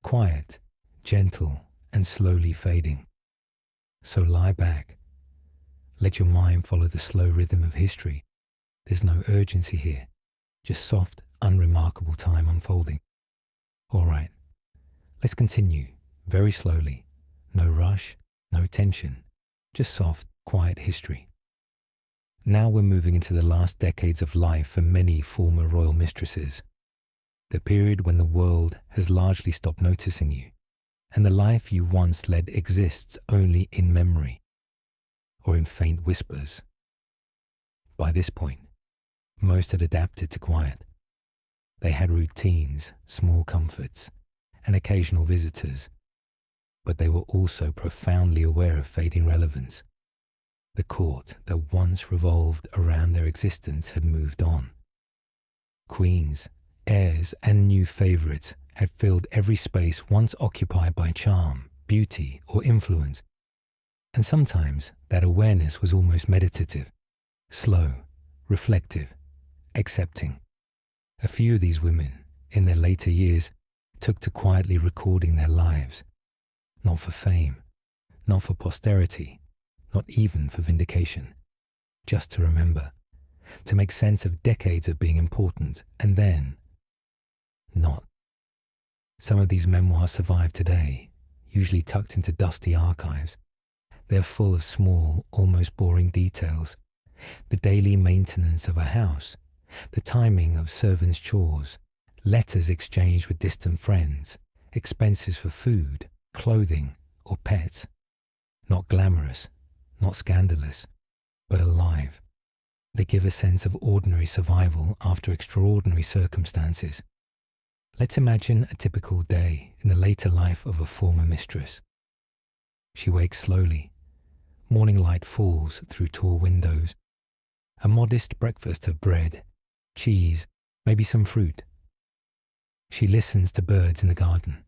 quiet, gentle, and slowly fading. So lie back. Let your mind follow the slow rhythm of history. There's no urgency here, just soft, unremarkable time unfolding. All right, let's continue, very slowly. No rush, no tension, just soft, quiet history. Now we're moving into the last decades of life for many former royal mistresses, the period when the world has largely stopped noticing you, and the life you once led exists only in memory, or in faint whispers. By this point, most had adapted to quiet. They had routines, small comforts, and occasional visitors, but they were also profoundly aware of fading relevance. The court that once revolved around their existence had moved on. Queens, heirs, and new favourites had filled every space once occupied by charm, beauty, or influence, and sometimes that awareness was almost meditative, slow, reflective, accepting. A few of these women, in their later years, took to quietly recording their lives, not for fame, not for posterity, not even for vindication, just to remember, to make sense of decades of being important, and then not. Some of these memoirs survive today, usually tucked into dusty archives. They're full of small, almost boring details, the daily maintenance of a house, the timing of servants' chores, letters exchanged with distant friends, expenses for food, clothing, or pets. Not glamorous, not scandalous, but alive. They give a sense of ordinary survival after extraordinary circumstances. Let's imagine a typical day in the later life of a former mistress. She wakes slowly. Morning light falls through tall windows. A modest breakfast of bread, cheese, maybe some fruit. She listens to birds in the garden.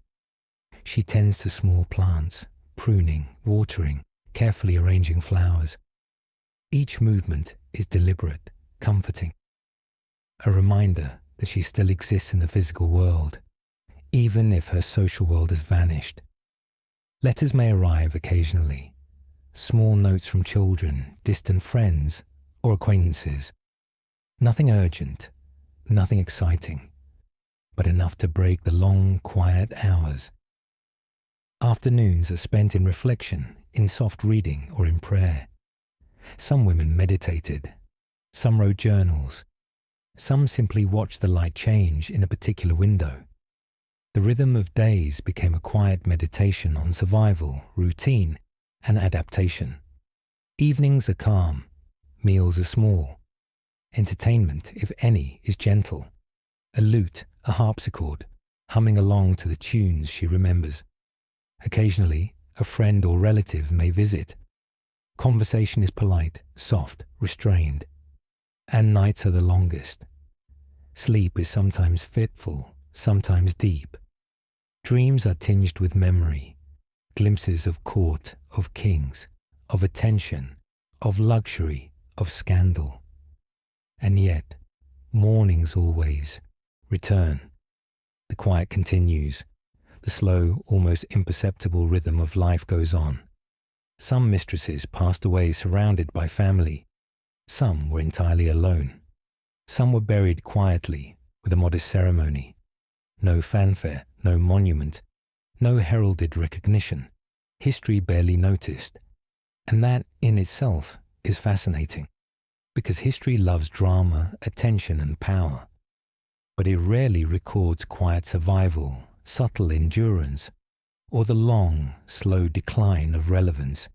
She tends to small plants, pruning, watering, carefully arranging flowers. Each movement is deliberate, comforting. A reminder that she still exists in the physical world, even if her social world has vanished. Letters may arrive occasionally, small notes from children, distant friends, or acquaintances. Nothing urgent, nothing exciting, but enough to break the long, quiet hours. Afternoons are spent in reflection, in soft reading, or in prayer. Some women meditated, some wrote journals, some simply watched the light change in a particular window. The rhythm of days became a quiet meditation on survival, routine, and adaptation. Evenings are calm, meals are small. Entertainment, if any, is gentle. A lute, a harpsichord, humming along to the tunes she remembers. Occasionally, a friend or relative may visit. Conversation is polite, soft, restrained. And nights are the longest. Sleep is sometimes fitful, sometimes deep. Dreams are tinged with memory, glimpses of court, of kings, of attention, of luxury, of scandal. And yet, mornings always return. The quiet continues. The slow, almost imperceptible rhythm of life goes on. Some mistresses passed away surrounded by family. Some were entirely alone. Some were buried quietly with a modest ceremony. No fanfare, no monument, no heralded recognition. History barely noticed. And that in itself is fascinating, because history loves drama, attention, and power. But it rarely records quiet survival, subtle endurance, or the long, slow decline of relevance.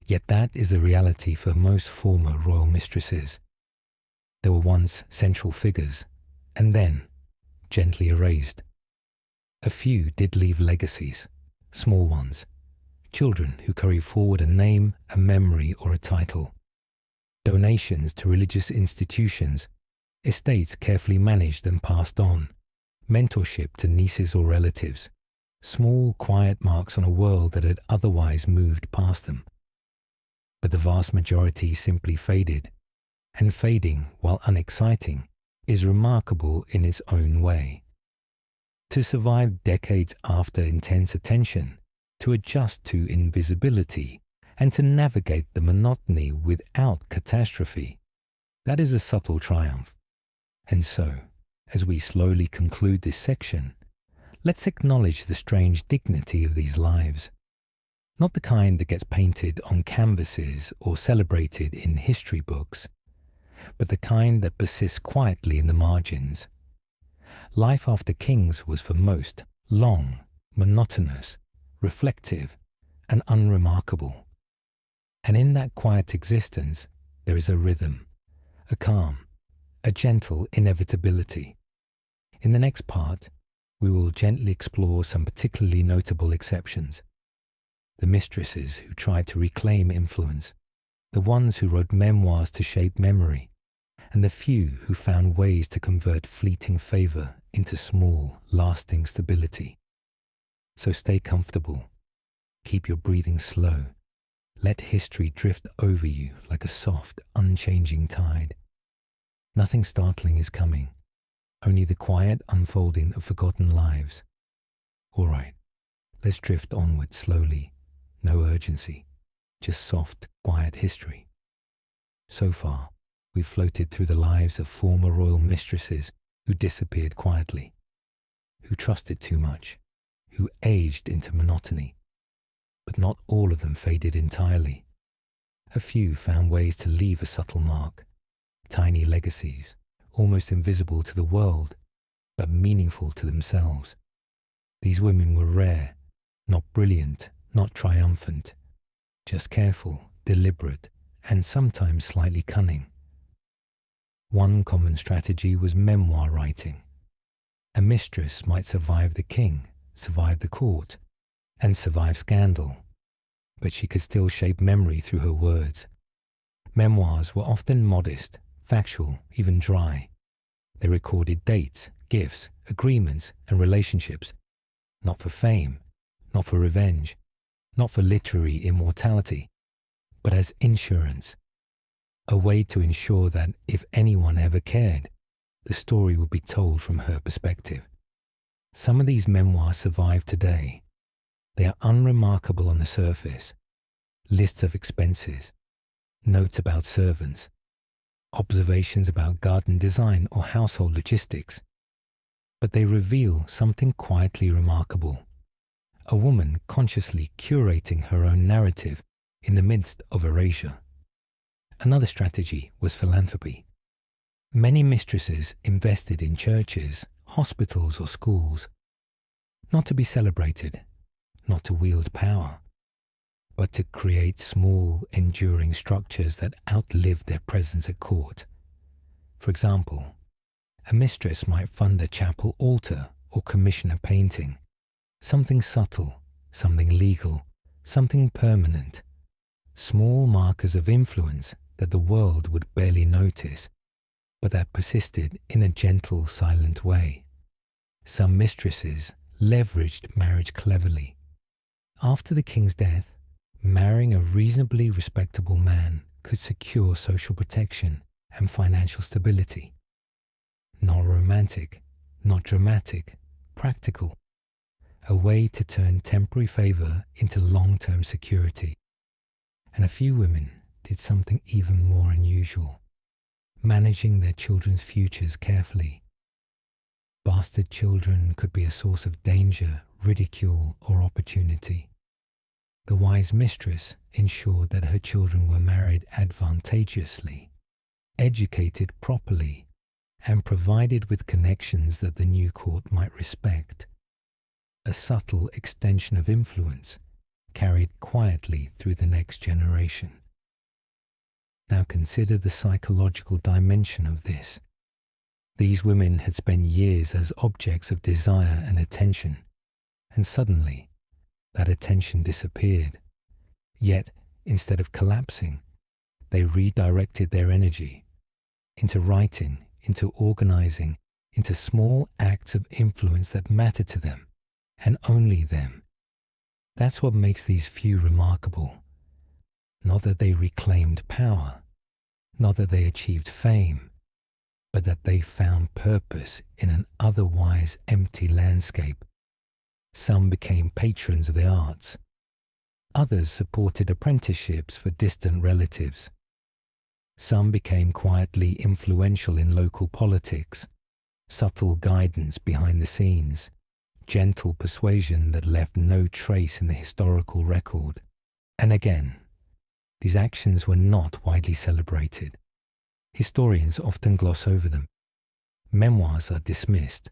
Yet that is the reality for most former royal mistresses. They were once central figures, and then gently erased. A few did leave legacies, small ones, children who carry forward a name, a memory, or a title. Donations to religious institutions, estates carefully managed and passed on, mentorship to nieces or relatives, small, quiet marks on a world that had otherwise moved past them. But the vast majority simply faded, and fading, while unexciting, is remarkable in its own way. To survive decades after intense attention, to adjust to invisibility, and to navigate the monotony without catastrophe, that is a subtle triumph. And so, as we slowly conclude this section, let's acknowledge the strange dignity of these lives. Not the kind that gets painted on canvases or celebrated in history books, but the kind that persists quietly in the margins. Life after kings was for most long, monotonous, reflective, and unremarkable. And in that quiet existence, there is a rhythm, a calm, a gentle inevitability. In the next part, we will gently explore some particularly notable exceptions. The mistresses who tried to reclaim influence, the ones who wrote memoirs to shape memory, and the few who found ways to convert fleeting favor into small, lasting stability. So stay comfortable, keep your breathing slow, let history drift over you like a soft, unchanging tide. Nothing startling is coming, only the quiet unfolding of forgotten lives. All right, let's drift onward slowly, no urgency, just soft, quiet history. So far, we've floated through the lives of former royal mistresses who disappeared quietly, who trusted too much, who aged into monotony. But not all of them faded entirely. A few found ways to leave a subtle mark, tiny legacies, almost invisible to the world, but meaningful to themselves. These women were rare, not brilliant, not triumphant, just careful, deliberate, and sometimes slightly cunning. One common strategy was memoir writing. A mistress might survive the king, survive the court, and survive scandal, but she could still shape memory through her words. Memoirs were often modest, factual, even dry. They recorded dates, gifts, agreements, and relationships, not for fame, not for revenge, not for literary immortality, but as insurance, a way to ensure that if anyone ever cared, the story would be told from her perspective. Some of these memoirs survive today. They are unremarkable on the surface. Lists of expenses, notes about servants, observations about garden design or household logistics. But they reveal something quietly remarkable. A woman consciously curating her own narrative in the midst of erasure. Another strategy was philanthropy. Many mistresses invested in churches, hospitals, or schools, not to be celebrated, not to wield power, but to create small, enduring structures that outlived their presence at court. For example, a mistress might fund a chapel altar or commission a painting, something subtle, something legal, something permanent, small markers of influence that the world would barely notice, but that persisted in a gentle, silent way. Some mistresses leveraged marriage cleverly. After the king's death, marrying a reasonably respectable man could secure social protection and financial stability. Not romantic, not dramatic, practical. A way to turn temporary favor into long-term security. And a few women did something even more unusual, managing their children's futures carefully. Bastard children could be a source of danger, ridicule, or opportunity. The wise mistress ensured that her children were married advantageously, educated properly, and provided with connections that the new court might respect. A subtle extension of influence carried quietly through the next generation. Now consider the psychological dimension of this. These women had spent years as objects of desire and attention, and suddenly that attention disappeared. Yet, instead of collapsing, they redirected their energy into writing, into organizing, into small acts of influence that mattered to them and only them. That's what makes these few remarkable. Not that they reclaimed power, not that they achieved fame, but that they found purpose in an otherwise empty landscape. Some became patrons of the arts. Others supported apprenticeships for distant relatives. Some became quietly influential in local politics, subtle guidance behind the scenes, gentle persuasion that left no trace in the historical record. And again, these actions were not widely celebrated. Historians often gloss over them. Memoirs are dismissed.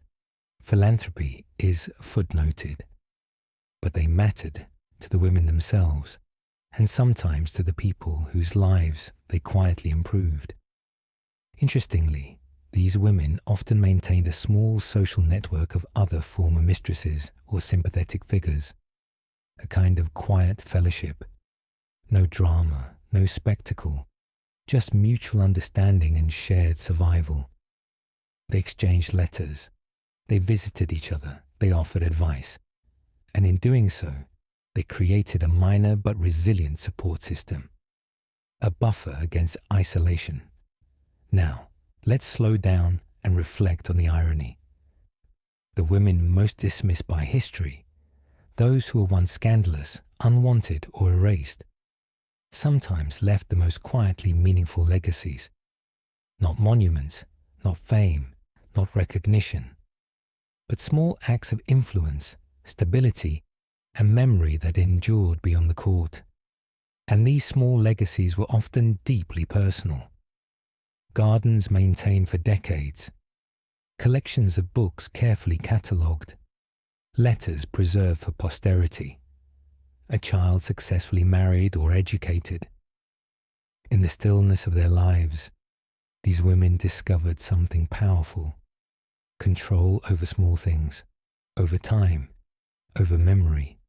Philanthropy is footnoted. But they mattered to the women themselves, and sometimes to the people whose lives they quietly improved. Interestingly, these women often maintained a small social network of other former mistresses or sympathetic figures, a kind of quiet fellowship. No drama, no spectacle, just mutual understanding and shared survival. They exchanged letters, they visited each other, they offered advice, and in doing so, they created a minor but resilient support system, a buffer against isolation. Now, let's slow down and reflect on the irony. The women most dismissed by history, those who were once scandalous, unwanted, or erased, sometimes left the most quietly meaningful legacies. Not monuments, not fame, not recognition, but small acts of influence, stability, and memory that endured beyond the court. And these small legacies were often deeply personal. Gardens maintained for decades, collections of books carefully catalogued, letters preserved for posterity, a child successfully married or educated. In the stillness of their lives, these women discovered something powerful: control over small things, over time, over memory,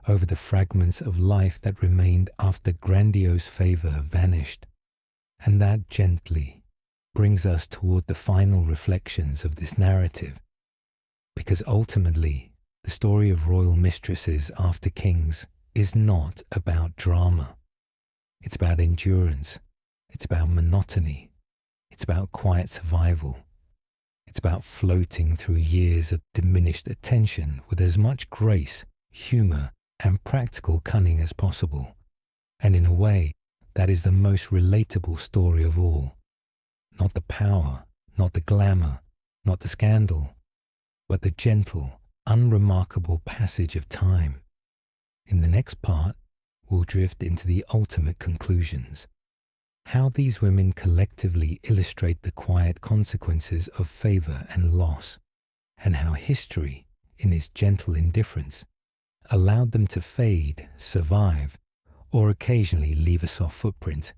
over the fragments of life that remained after grandiose favor vanished. And that gently brings us toward the final reflections of this narrative, because ultimately the story of royal mistresses after kings is not about drama. It's about endurance. It's about monotony. It's about quiet survival. It's about floating through years of diminished attention with as much grace, humor, and practical cunning as possible. And in a way, that is the most relatable story of all. Not the power, not the glamour, not the scandal, but the gentle, unremarkable passage of time. In the next part, we'll drift into the ultimate conclusions. How these women collectively illustrate the quiet consequences of favor and loss, and how history, in its gentle indifference, allowed them to fade, survive, or occasionally leave a soft footprint.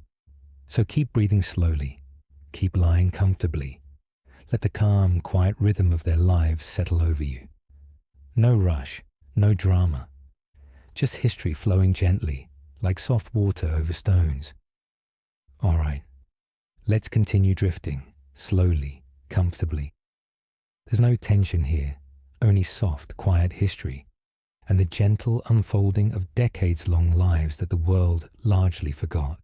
So keep breathing slowly, keep lying comfortably. Let the calm, quiet rhythm of their lives settle over you. No rush, no drama. Just history flowing gently, like soft water over stones. All right, let's continue drifting, slowly, comfortably. There's no tension here, only soft, quiet history, and the gentle unfolding of decades-long lives that the world largely forgot.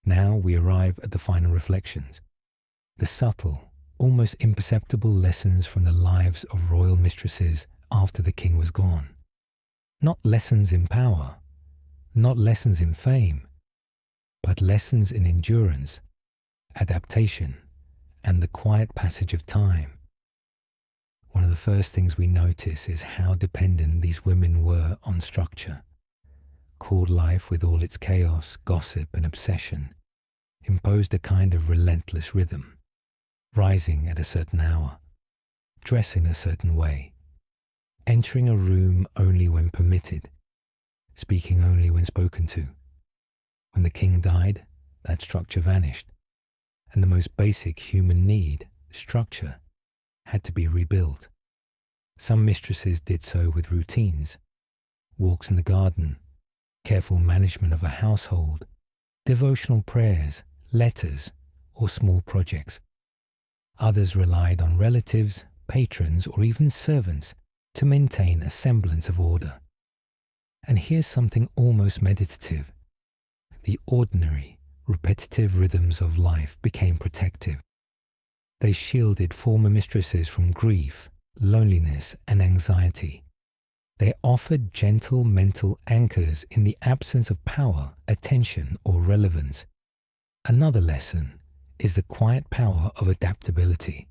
Now we arrive at the final reflections, the subtle, almost imperceptible lessons from the lives of royal mistresses after the king was gone. Not lessons in power, not lessons in fame, but lessons in endurance, adaptation, and the quiet passage of time. One of the first things we notice is how dependent these women were on structure. Court life, with all its chaos, gossip, and obsession, imposed a kind of relentless rhythm, rising at a certain hour, dressing a certain way, entering a room only when permitted, speaking only when spoken to. When the king died, that structure vanished, and the most basic human need, structure, had to be rebuilt. Some mistresses did so with routines, walks in the garden, careful management of a household, devotional prayers, letters, or small projects. Others relied on relatives, patrons, or even servants to maintain a semblance of order. And here's something almost meditative. The ordinary, repetitive rhythms of life became protective. They shielded former mistresses from grief, loneliness, and anxiety. They offered gentle mental anchors in the absence of power, attention, or relevance. Another lesson is the quiet power of adaptability.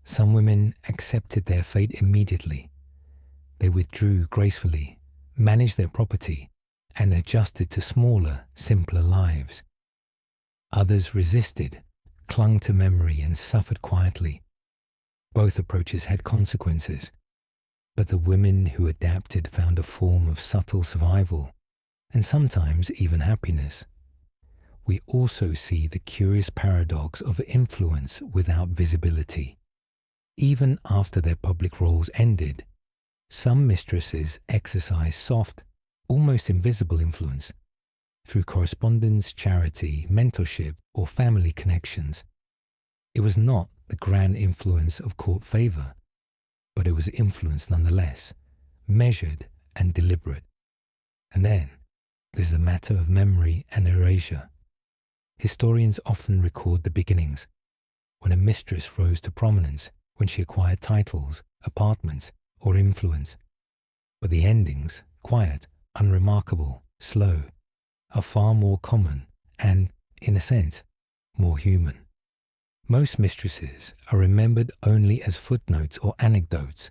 Some women accepted their fate immediately. They withdrew gracefully, managed their property, and adjusted to smaller, simpler lives. Others resisted, clung to memory, and suffered quietly. Both approaches had consequences, but the women who adapted found a form of subtle survival, and sometimes even happiness. We also see the curious paradox of influence without visibility. Even after their public roles ended, some mistresses exercised soft, almost invisible influence through correspondence, charity, mentorship, or family connections. It was not the grand influence of court favor, but it was influence nonetheless, measured and deliberate. And then there's the matter of memory and erasure. Historians often record the beginnings, when a mistress rose to prominence, when she acquired titles, apartments, or influence. But the endings, quiet, unremarkable, slow, are far more common and, in a sense, more human. Most mistresses are remembered only as footnotes or anecdotes.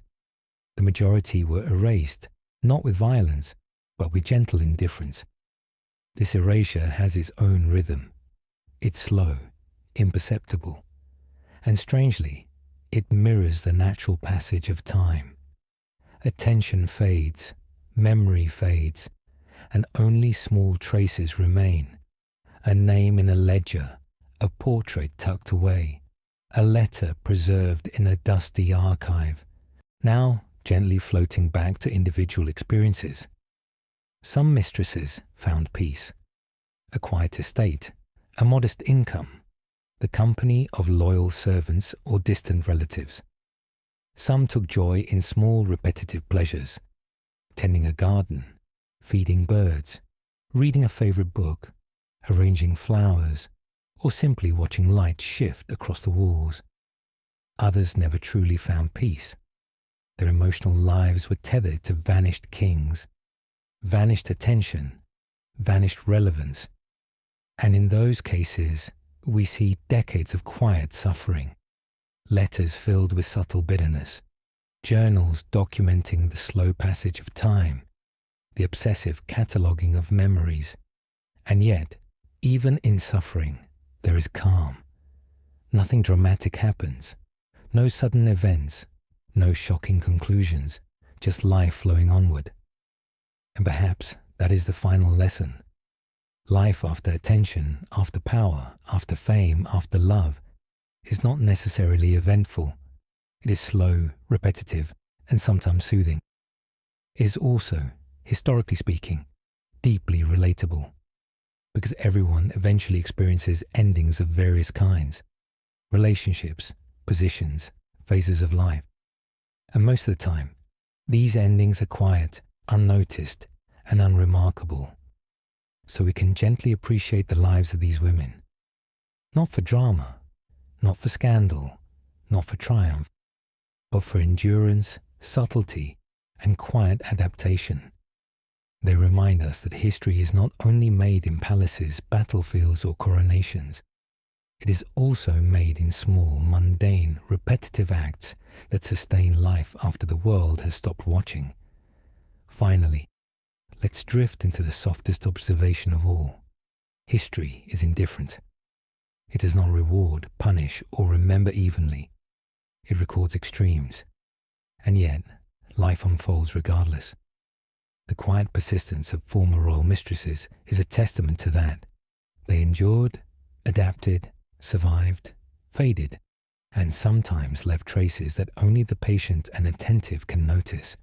The majority were erased, not with violence, but with gentle indifference. This erasure has its own rhythm. It's slow, imperceptible, and strangely, it mirrors the natural passage of time. Attention fades, memory fades, and only small traces remain. A name in a ledger, a portrait tucked away, a letter preserved in a dusty archive, now gently floating back to individual experiences. Some mistresses found peace, a quiet estate, a modest income, the company of loyal servants or distant relatives. Some took joy in small repetitive pleasures, tending a garden, feeding birds, reading a favorite book, arranging flowers, or simply watching light shift across the walls. Others never truly found peace. Their emotional lives were tethered to vanished kings, vanished attention, vanished relevance. And in those cases, we see decades of quiet suffering, letters filled with subtle bitterness, journals documenting the slow passage of time, the obsessive cataloguing of memories. And yet, even in suffering, there is calm. Nothing dramatic happens, no sudden events, no shocking conclusions, just life flowing onward. And perhaps that is the final lesson. Life after attention, after power, after fame, after love, is not necessarily eventful. It is slow, repetitive, and sometimes soothing. It is also, historically speaking, deeply relatable, because everyone eventually experiences endings of various kinds, relationships, positions, phases of life. And most of the time, these endings are quiet, unnoticed, and unremarkable. So we can gently appreciate the lives of these women, not for drama, not for scandal, not for triumph, but for endurance, subtlety, and quiet adaptation. They remind us that history is not only made in palaces, battlefields, or coronations. It is also made in small, mundane, repetitive acts that sustain life after the world has stopped watching. Finally, let's drift into the softest observation of all. History is indifferent. It does not reward, punish, or remember evenly. It records extremes. And yet, life unfolds regardless. The quiet persistence of former royal mistresses is a testament to that. They endured, adapted, survived, faded, and sometimes left traces that only the patient and attentive can notice.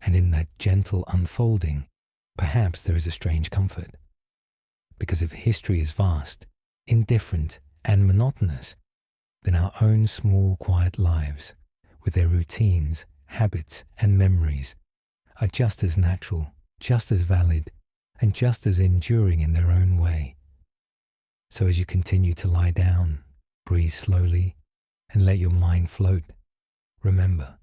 And in that gentle unfolding, perhaps there is a strange comfort. Because if history is vast, indifferent, and monotonous, then our own small, quiet lives, with their routines habits, and memories are just as natural, just as valid, and just as enduring in their own way. So as you continue to lie down, breathe slowly, and let your mind float, remember,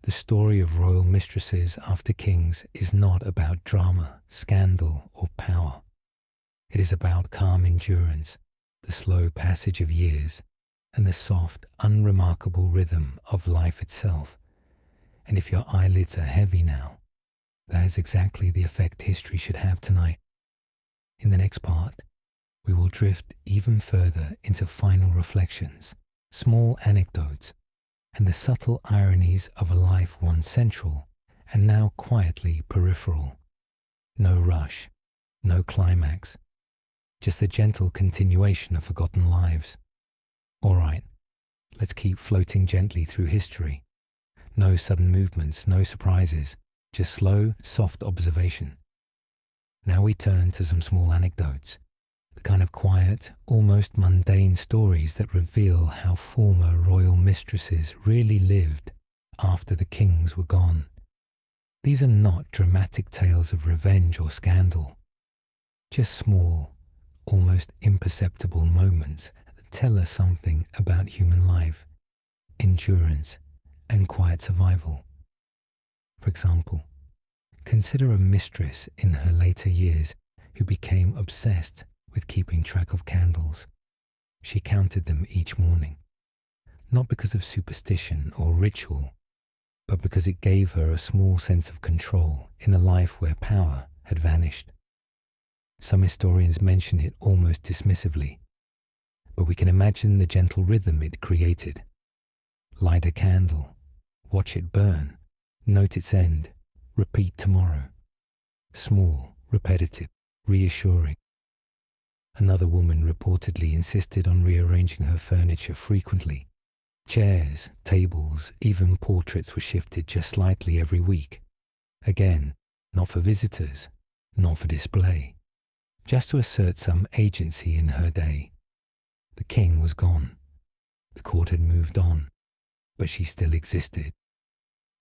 the story of royal mistresses after kings is not about drama, scandal, or power. It is about calm endurance, the slow passage of years, and the soft, unremarkable rhythm of life itself. And if your eyelids are heavy now, that is exactly the effect history should have tonight. In the next part, we will drift even further into final reflections, small anecdotes, and the subtle ironies of a life once central and now quietly peripheral. No rush, no climax, just a gentle continuation of forgotten lives. All right, let's keep floating gently through history. No sudden movements, no surprises, just slow, soft observation. Now we turn to some small anecdotes, the kind of quiet, almost mundane stories that reveal how former royal mistresses really lived after the kings were gone. These are not dramatic tales of revenge or scandal, just small, almost imperceptible moments that tell us something about human life, endurance, and quiet survival. For example, consider a mistress in her later years who became obsessed with keeping track of candles. She counted them each morning, not because of superstition or ritual, but because it gave her a small sense of control in a life where power had vanished. Some historians mention it almost dismissively, but we can imagine the gentle rhythm it created. Light a candle, watch it burn, note its end, repeat tomorrow. Small, repetitive, reassuring. Another woman reportedly insisted on rearranging her furniture frequently. Chairs, tables, even portraits were shifted just slightly every week. Again, not for visitors, not for display, just to assert some agency in her day. The king was gone. The court had moved on, but she still existed,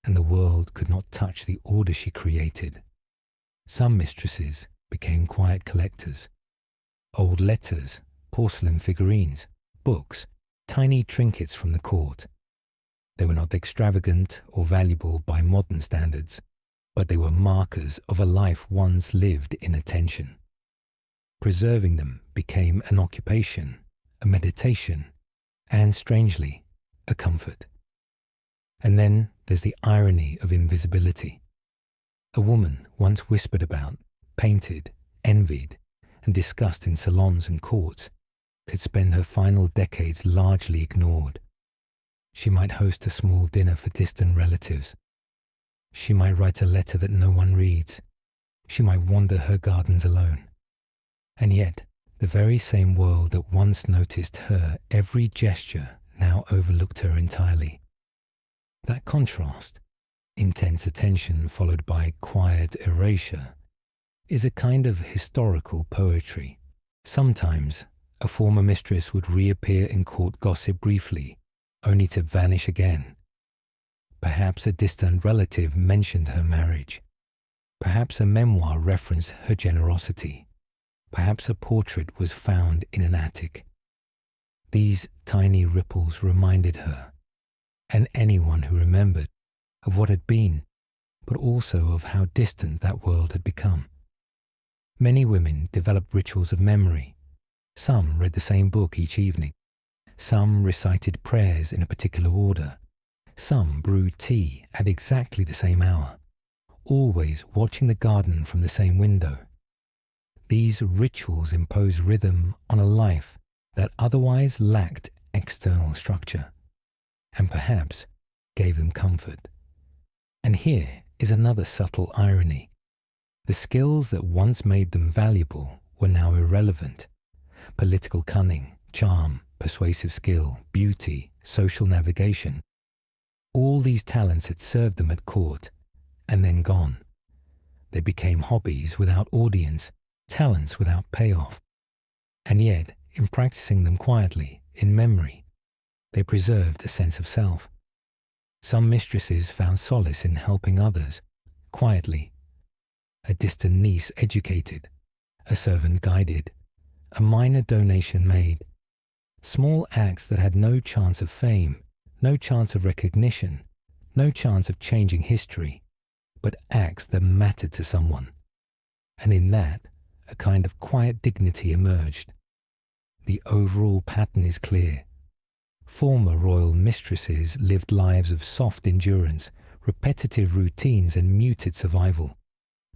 and the world could not touch the order she created. Some mistresses became quiet collectors. Old letters, porcelain figurines, books, tiny trinkets from the court. They were not extravagant or valuable by modern standards, but they were markers of a life once lived in attention. Preserving them became an occupation, a meditation, and strangely, a comfort. And then there's the irony of invisibility. A woman once whispered about, painted, envied, and discussed in salons and courts could spend her final decades largely ignored. She might host a small dinner for distant relatives. She might write a letter that no one reads. She might wander her gardens alone. And yet, the very same world that once noticed her every gesture now overlooked her entirely. That contrast, intense attention followed by quiet erasure, is a kind of historical poetry. Sometimes, a former mistress would reappear in court gossip briefly, only to vanish again. Perhaps a distant relative mentioned her marriage. Perhaps a memoir referenced her generosity. Perhaps a portrait was found in an attic. These tiny ripples reminded her, and anyone who remembered, of what had been, but also of how distant that world had become. Many women developed rituals of memory. Some read the same book each evening. Some recited prayers in a particular order. Some brewed tea at exactly the same hour, always watching the garden from the same window. These rituals impose rhythm on a life that otherwise lacked external structure, and perhaps gave them comfort. And here is another subtle irony. The skills that once made them valuable were now irrelevant. Political cunning, charm, persuasive skill, beauty, social navigation. All these talents had served them at court, and then gone. They became hobbies without audience, talents without payoff. And yet, in practicing them quietly, in memory, they preserved a sense of self. Some mistresses found solace in helping others, quietly. A distant niece educated, a servant guided, a minor donation made. Small acts that had no chance of fame, no chance of recognition, no chance of changing history, but acts that mattered to someone. And in that, a kind of quiet dignity emerged. The overall pattern is clear. Former royal mistresses lived lives of soft endurance, repetitive routines and muted survival.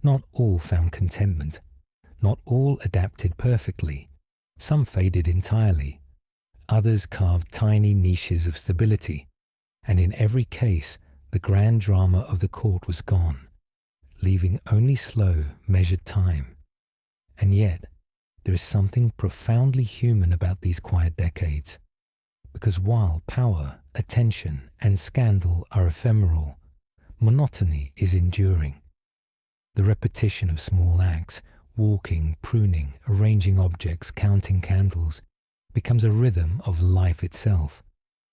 Not all found contentment. Not all adapted perfectly. Some faded entirely. Others carved tiny niches of stability. And in every case, the grand drama of the court was gone, leaving only slow, measured time. And yet, there is something profoundly human about these quiet decades. Because while power, attention, and scandal are ephemeral, monotony is enduring. The repetition of small acts, walking, pruning, arranging objects, counting candles, becomes a rhythm of life itself.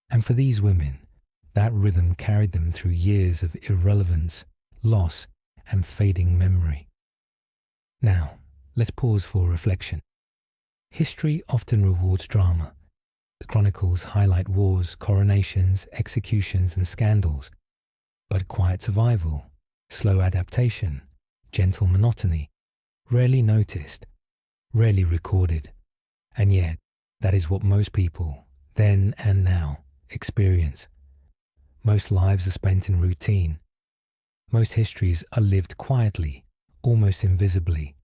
And for these women, that rhythm carried them through years of irrelevance, loss, and fading memory. Now, let's pause for reflection. History often rewards drama. The chronicles highlight wars, coronations, executions, and scandals. But quiet survival, slow adaptation, gentle monotony, rarely noticed, rarely recorded. And yet, that is what most people, then and now, experience. Most lives are spent in routine. Most histories are lived quietly, almost invisibly.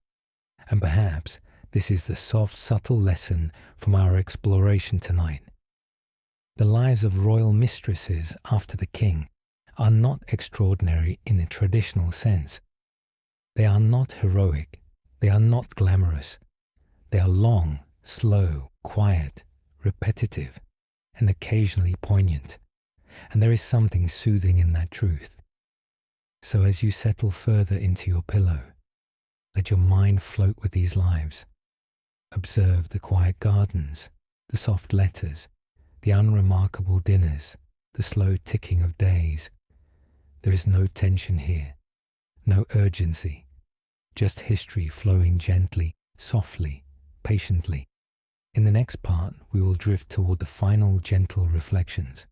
And perhaps this is the soft, subtle lesson from our exploration tonight. The lives of royal mistresses after the king are not extraordinary in the traditional sense. They are not heroic. They are not glamorous. They are long, slow, quiet, repetitive, and occasionally poignant. And there is something soothing in that truth. So as you settle further into your pillow, let your mind float with these lives. Observe the quiet gardens, the soft letters, the unremarkable dinners, the slow ticking of days. There is no tension here, no urgency, just history flowing gently, softly, patiently. In the next part, we will drift toward the final gentle reflections,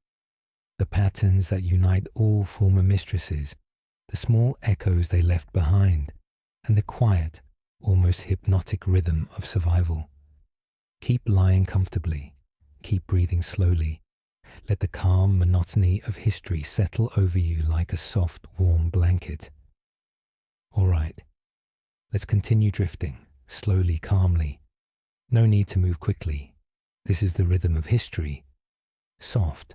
the patterns that unite all former mistresses, the small echoes they left behind, and the quiet, almost hypnotic rhythm of survival. Keep lying comfortably, keep breathing slowly. Let the calm monotony of history settle over you like a soft, warm blanket. All right, let's continue drifting, slowly, calmly. No need to move quickly. This is the rhythm of history. Soft,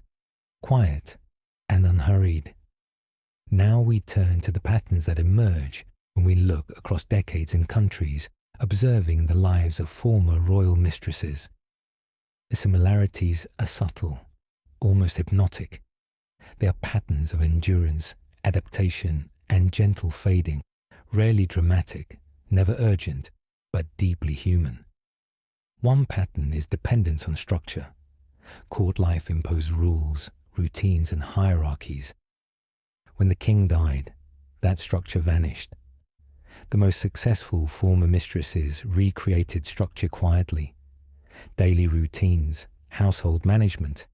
quiet, and unhurried. Now we turn to the patterns that emerge when we look across decades and countries, observing the lives of former royal mistresses. The similarities are subtle, almost hypnotic. They are patterns of endurance, adaptation, and gentle fading, rarely dramatic, never urgent, but deeply human. One pattern is dependence on structure. Court life imposed rules, routines, and hierarchies. When the king died, that structure vanished. The most successful former mistresses recreated structure quietly. Daily routines, household management,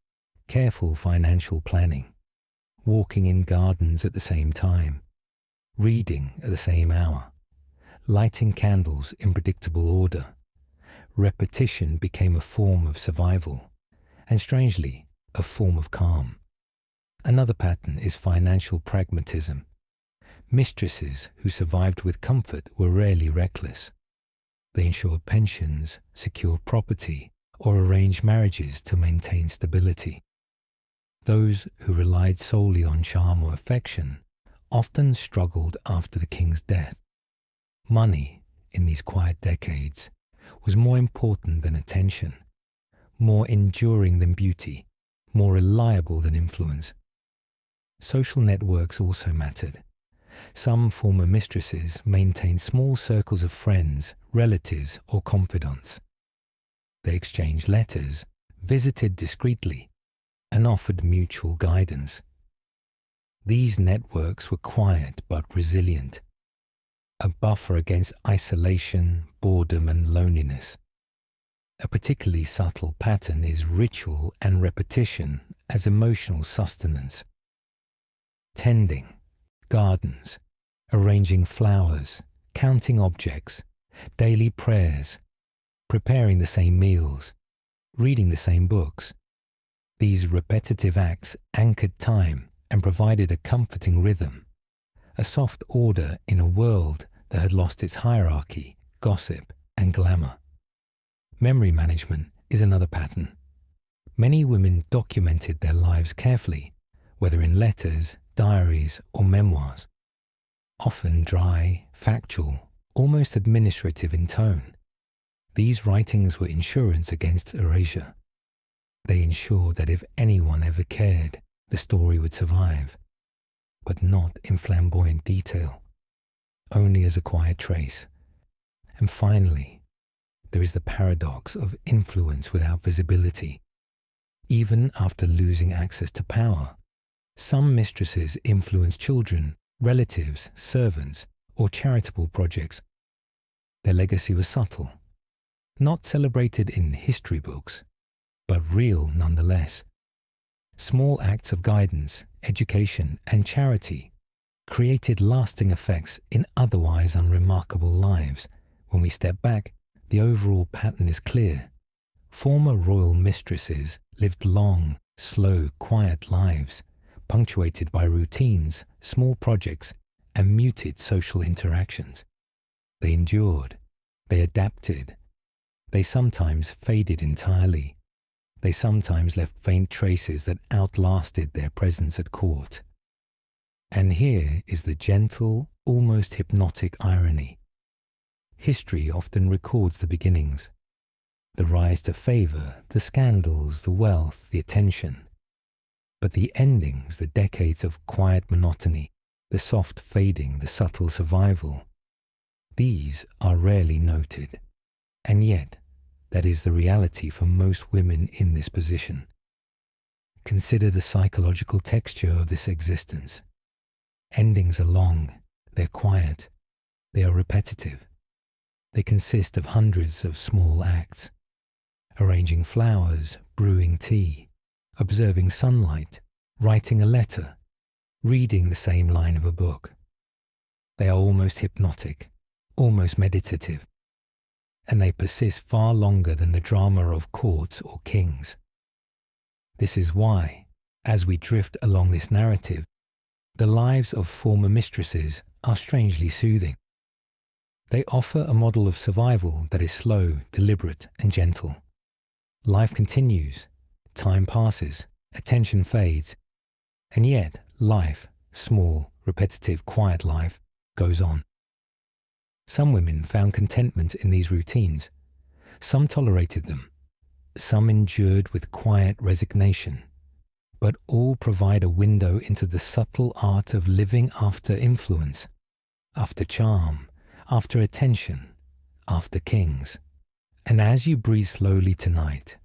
careful financial planning, walking in gardens at the same time, reading at the same hour, lighting candles in predictable order. Repetition became a form of survival, and strangely, a form of calm. Another pattern is financial pragmatism. Mistresses who survived with comfort were rarely reckless. They ensured pensions, secured property, or arranged marriages to maintain stability. Those who relied solely on charm or affection often struggled after the king's death. Money, in these quiet decades, was more important than attention, more enduring than beauty, more reliable than influence. Social networks also mattered. Some former mistresses maintained small circles of friends, relatives, or confidants. They exchanged letters, visited discreetly, and offered mutual guidance. These networks were quiet but resilient, a buffer against isolation, boredom, and loneliness. A particularly subtle pattern is ritual and repetition as emotional sustenance. Tending, gardens, arranging flowers, counting objects, daily prayers, preparing the same meals, reading the same books. These repetitive acts anchored time and provided a comforting rhythm, a soft order in a world that had lost its hierarchy, gossip, and glamour. Memory management is another pattern. Many women documented their lives carefully, whether in letters, diaries, or memoirs. Often dry, factual, almost administrative in tone. These writings were insurance against erasure. They ensured that if anyone ever cared, the story would survive, but not in flamboyant detail, only as a quiet trace. And finally, there is the paradox of influence without visibility. Even after losing access to power, some mistresses influence children, relatives, servants, or charitable projects. Their legacy was subtle, not celebrated in history books, but real nonetheless. Small acts of guidance, education, and charity created lasting effects in otherwise unremarkable lives. When we step back, the overall pattern is clear. Former royal mistresses lived long, slow, quiet lives, punctuated by routines, small projects, and muted social interactions. They endured. They adapted. They sometimes faded entirely. They sometimes left faint traces that outlasted their presence at court. And here is the gentle, almost hypnotic irony. History often records the beginnings, the rise to favour, the scandals, the wealth, the attention. But the endings, the decades of quiet monotony, the soft fading, the subtle survival, these are rarely noted. And yet, that is the reality for most women in this position. Consider the psychological texture of this existence. Endings are long, they're quiet, they are repetitive. They consist of hundreds of small acts. Arranging flowers, brewing tea, observing sunlight, writing a letter, reading the same line of a book. They are almost hypnotic, almost meditative, and they persist far longer than the drama of courts or kings. This is why, as we drift along this narrative, the lives of former mistresses are strangely soothing. They offer a model of survival that is slow, deliberate, and gentle. Life continues, time passes, attention fades, and yet life, small, repetitive, quiet life, goes on. Some women found contentment in these routines. Some tolerated them. Some endured with quiet resignation. But all provide a window into the subtle art of living after influence, after charm, after attention, after kings. And as you breathe slowly tonight,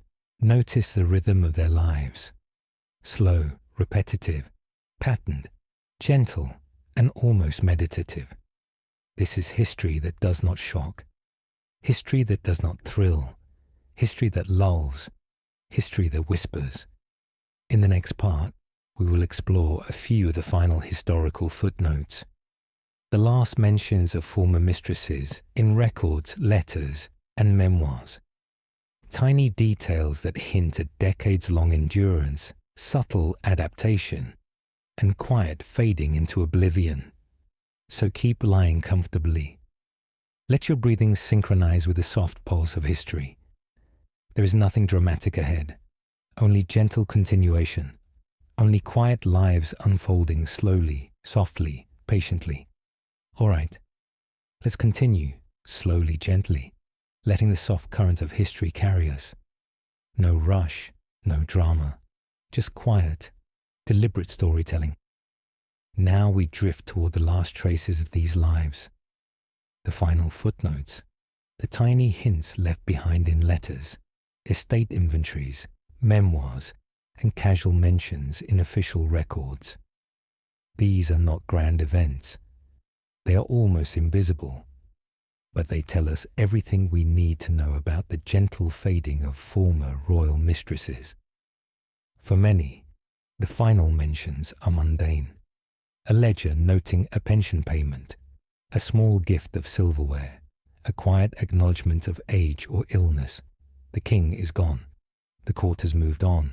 notice the rhythm of their lives. Slow, repetitive, patterned, gentle, and almost meditative. This is history that does not shock, history that does not thrill, history that lulls, history that whispers. In the next part, we will explore a few of the final historical footnotes, the last mentions of former mistresses in records, letters, and memoirs. Tiny details that hint at decades-long endurance, subtle adaptation, and quiet fading into oblivion. So keep lying comfortably. Let your breathing synchronize with the soft pulse of history. There is nothing dramatic ahead, only gentle continuation, only quiet lives unfolding slowly, softly, patiently. All right, let's continue, slowly, gently, letting the soft current of history carry us. No rush, no drama, just quiet, deliberate storytelling. Now we drift toward the last traces of these lives, the final footnotes, the tiny hints left behind in letters, estate inventories, memoirs, and casual mentions in official records. These are not grand events. They are almost invisible, but they tell us everything we need to know about the gentle fading of former royal mistresses. For many, the final mentions are mundane. A ledger noting a pension payment, a small gift of silverware, a quiet acknowledgement of age or illness. The king is gone. The court has moved on.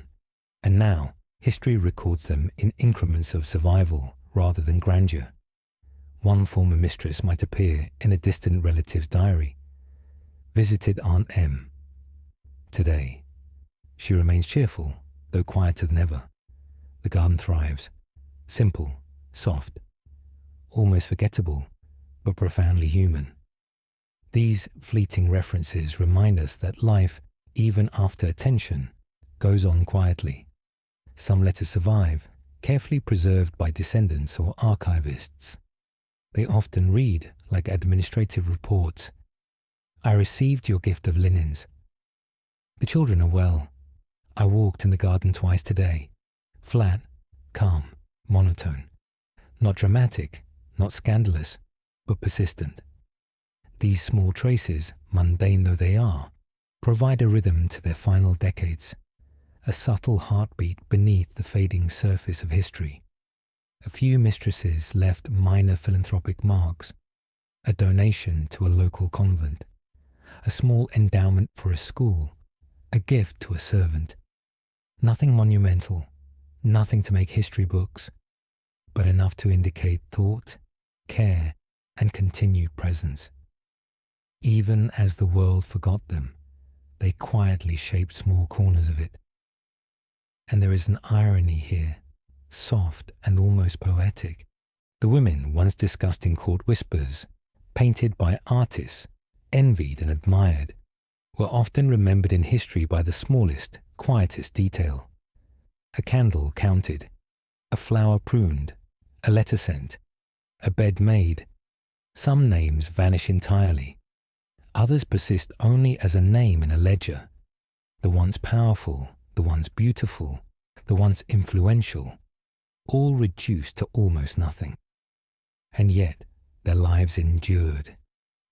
And now, history records them in increments of survival rather than grandeur. One former mistress might appear in a distant relative's diary. Visited Aunt M. Today, she remains cheerful, though quieter than ever. The garden thrives. Simple, soft, almost forgettable, but profoundly human. These fleeting references remind us that life, even after attention, goes on quietly. Some letters survive, carefully preserved by descendants or archivists. They often read like administrative reports. I received your gift of linens. The children are well. I walked in the garden twice today. Flat, calm, monotone. Not dramatic, not scandalous, but persistent. These small traces, mundane though they are, provide a rhythm to their final decades, a subtle heartbeat beneath the fading surface of history. A few mistresses left minor philanthropic marks, a donation to a local convent, a small endowment for a school, a gift to a servant. Nothing monumental, nothing to make history books, but enough to indicate thought, care, and continued presence. Even as the world forgot them, they quietly shaped small corners of it. And there is an irony here, soft and almost poetic. The women once discussed in court whispers, painted by artists, envied and admired, were often remembered in history by the smallest, quietest detail. A candle counted, a flower pruned, a letter sent, a bed made. Some names vanish entirely. Others persist only as a name in a ledger. The once powerful, the once beautiful, the once influential, all reduced to almost nothing. And yet their lives endured,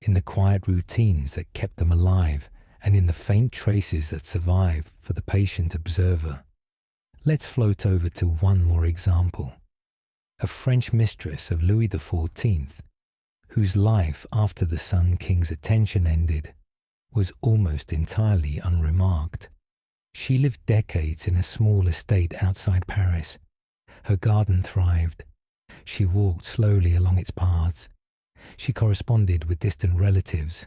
in the quiet routines that kept them alive and in the faint traces that survive for the patient observer. Let's float over to one more example. A French mistress of Louis XIV, whose life after the Sun King's attention ended, was almost entirely unremarked. She lived decades in a small estate outside Paris. Her garden thrived. She walked slowly along its paths. She corresponded with distant relatives.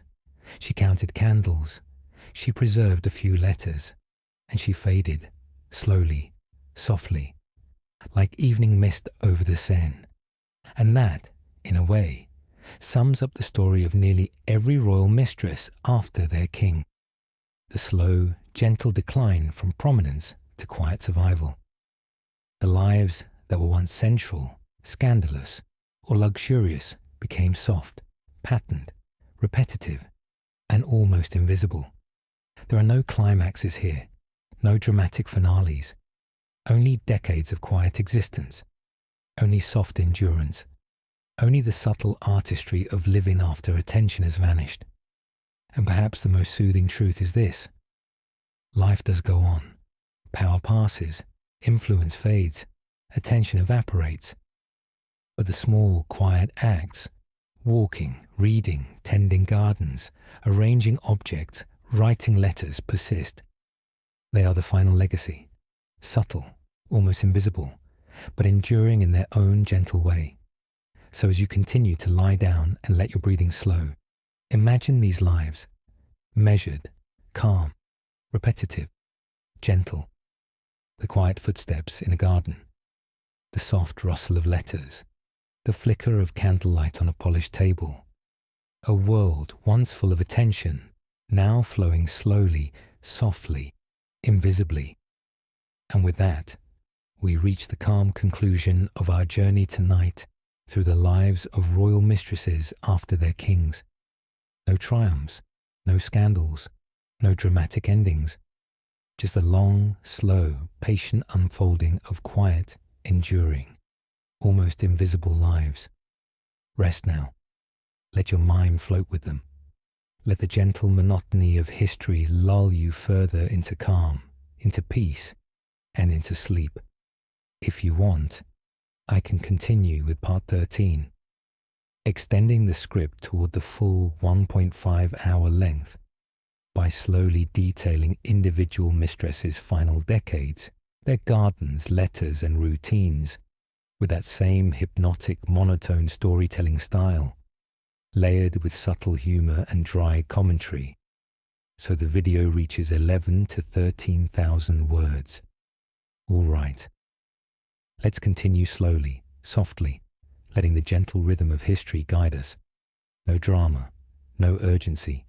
She counted candles. She preserved a few letters. And she faded, slowly, softly, like evening mist over the Seine. And that, in a way, sums up the story of nearly every royal mistress after their king. The slow, gentle decline from prominence to quiet survival. The lives that were once sensual, scandalous, or luxurious became soft, patterned, repetitive, and almost invisible. There are no climaxes here, no dramatic finales, only decades of quiet existence, only soft endurance, only the subtle artistry of living after attention has vanished. And perhaps the most soothing truth is this: life does go on. Power passes, influence fades, attention evaporates. But the small, quiet acts, walking, reading, tending gardens, arranging objects, writing letters, persist. They are the final legacy, subtle, almost invisible, but enduring in their own gentle way. So as you continue to lie down and let your breathing slow, imagine these lives, measured, calm, repetitive, gentle. The quiet footsteps in a garden, the soft rustle of letters, the flicker of candlelight on a polished table. A world once full of attention, now flowing slowly, softly, invisibly. And with that, we reach the calm conclusion of our journey tonight through the lives of royal mistresses after their kings. No triumphs, no scandals, no dramatic endings, just a long, slow, patient unfolding of quiet, enduring, almost invisible lives. Rest now. Let your mind float with them. Let the gentle monotony of history lull you further into calm, into peace, and into sleep. If you want, I can continue with part 13, extending the script toward the full 1.5-hour length by slowly detailing individual mistresses' final decades, their gardens, letters, and routines, with that same hypnotic monotone storytelling style, layered with subtle humor and dry commentary, so the video reaches 11 to 13,000 words. All right. Let's continue slowly, softly, letting the gentle rhythm of history guide us. No drama, no urgency,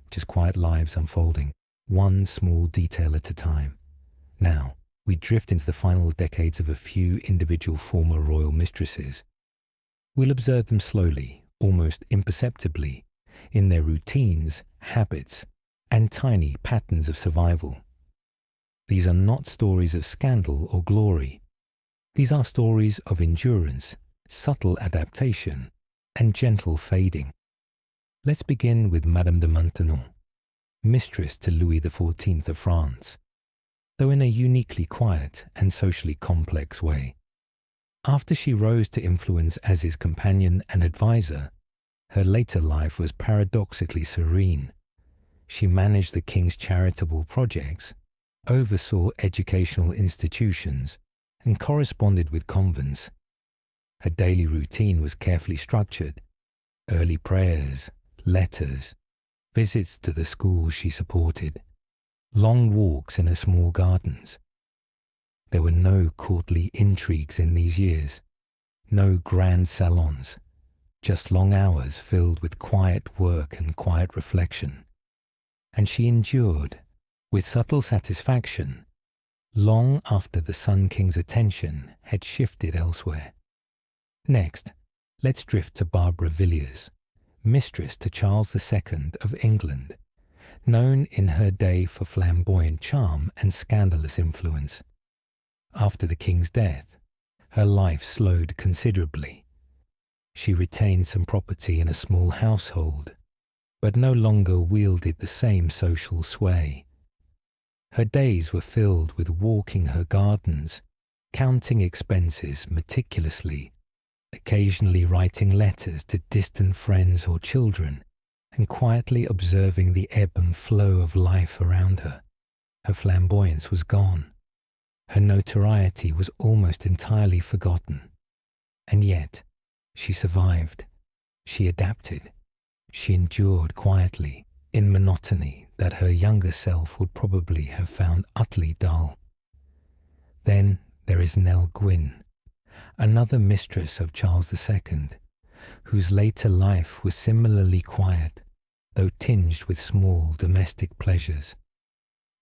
just quiet lives unfolding, one small detail at a time. Now, we drift into the final decades of a few individual former royal mistresses. We'll observe them slowly, almost imperceptibly, in their routines, habits, and tiny patterns of survival. These are not stories of scandal or glory. These are stories of endurance, subtle adaptation, and gentle fading. Let's begin with Madame de Maintenon, mistress to Louis XIV of France, though in a uniquely quiet and socially complex way. After she rose to influence as his companion and advisor, her later life was paradoxically serene. She managed the king's charitable projects, oversaw educational institutions, and corresponded with convents. Her daily routine was carefully structured: early prayers, letters, visits to the schools she supported, long walks in her small gardens. There were no courtly intrigues in these years, no grand salons, just long hours filled with quiet work and quiet reflection. And she endured, with subtle satisfaction, long after the Sun King's attention had shifted elsewhere. Next, let's drift to Barbara Villiers, mistress to Charles II of England, known in her day for flamboyant charm and scandalous influence. After the king's death, her life slowed considerably. She retained some property in a small household, but no longer wielded the same social sway. Her days were filled with walking her gardens, counting expenses meticulously, occasionally writing letters to distant friends or children, and quietly observing the ebb and flow of life around her. Her flamboyance was gone. Her notoriety was almost entirely forgotten. And yet, she survived. She adapted. She endured quietly, in monotony that her younger self would probably have found utterly dull. Then there is Nell Gwynn, another mistress of Charles II, whose later life was similarly quiet, though tinged with small domestic pleasures.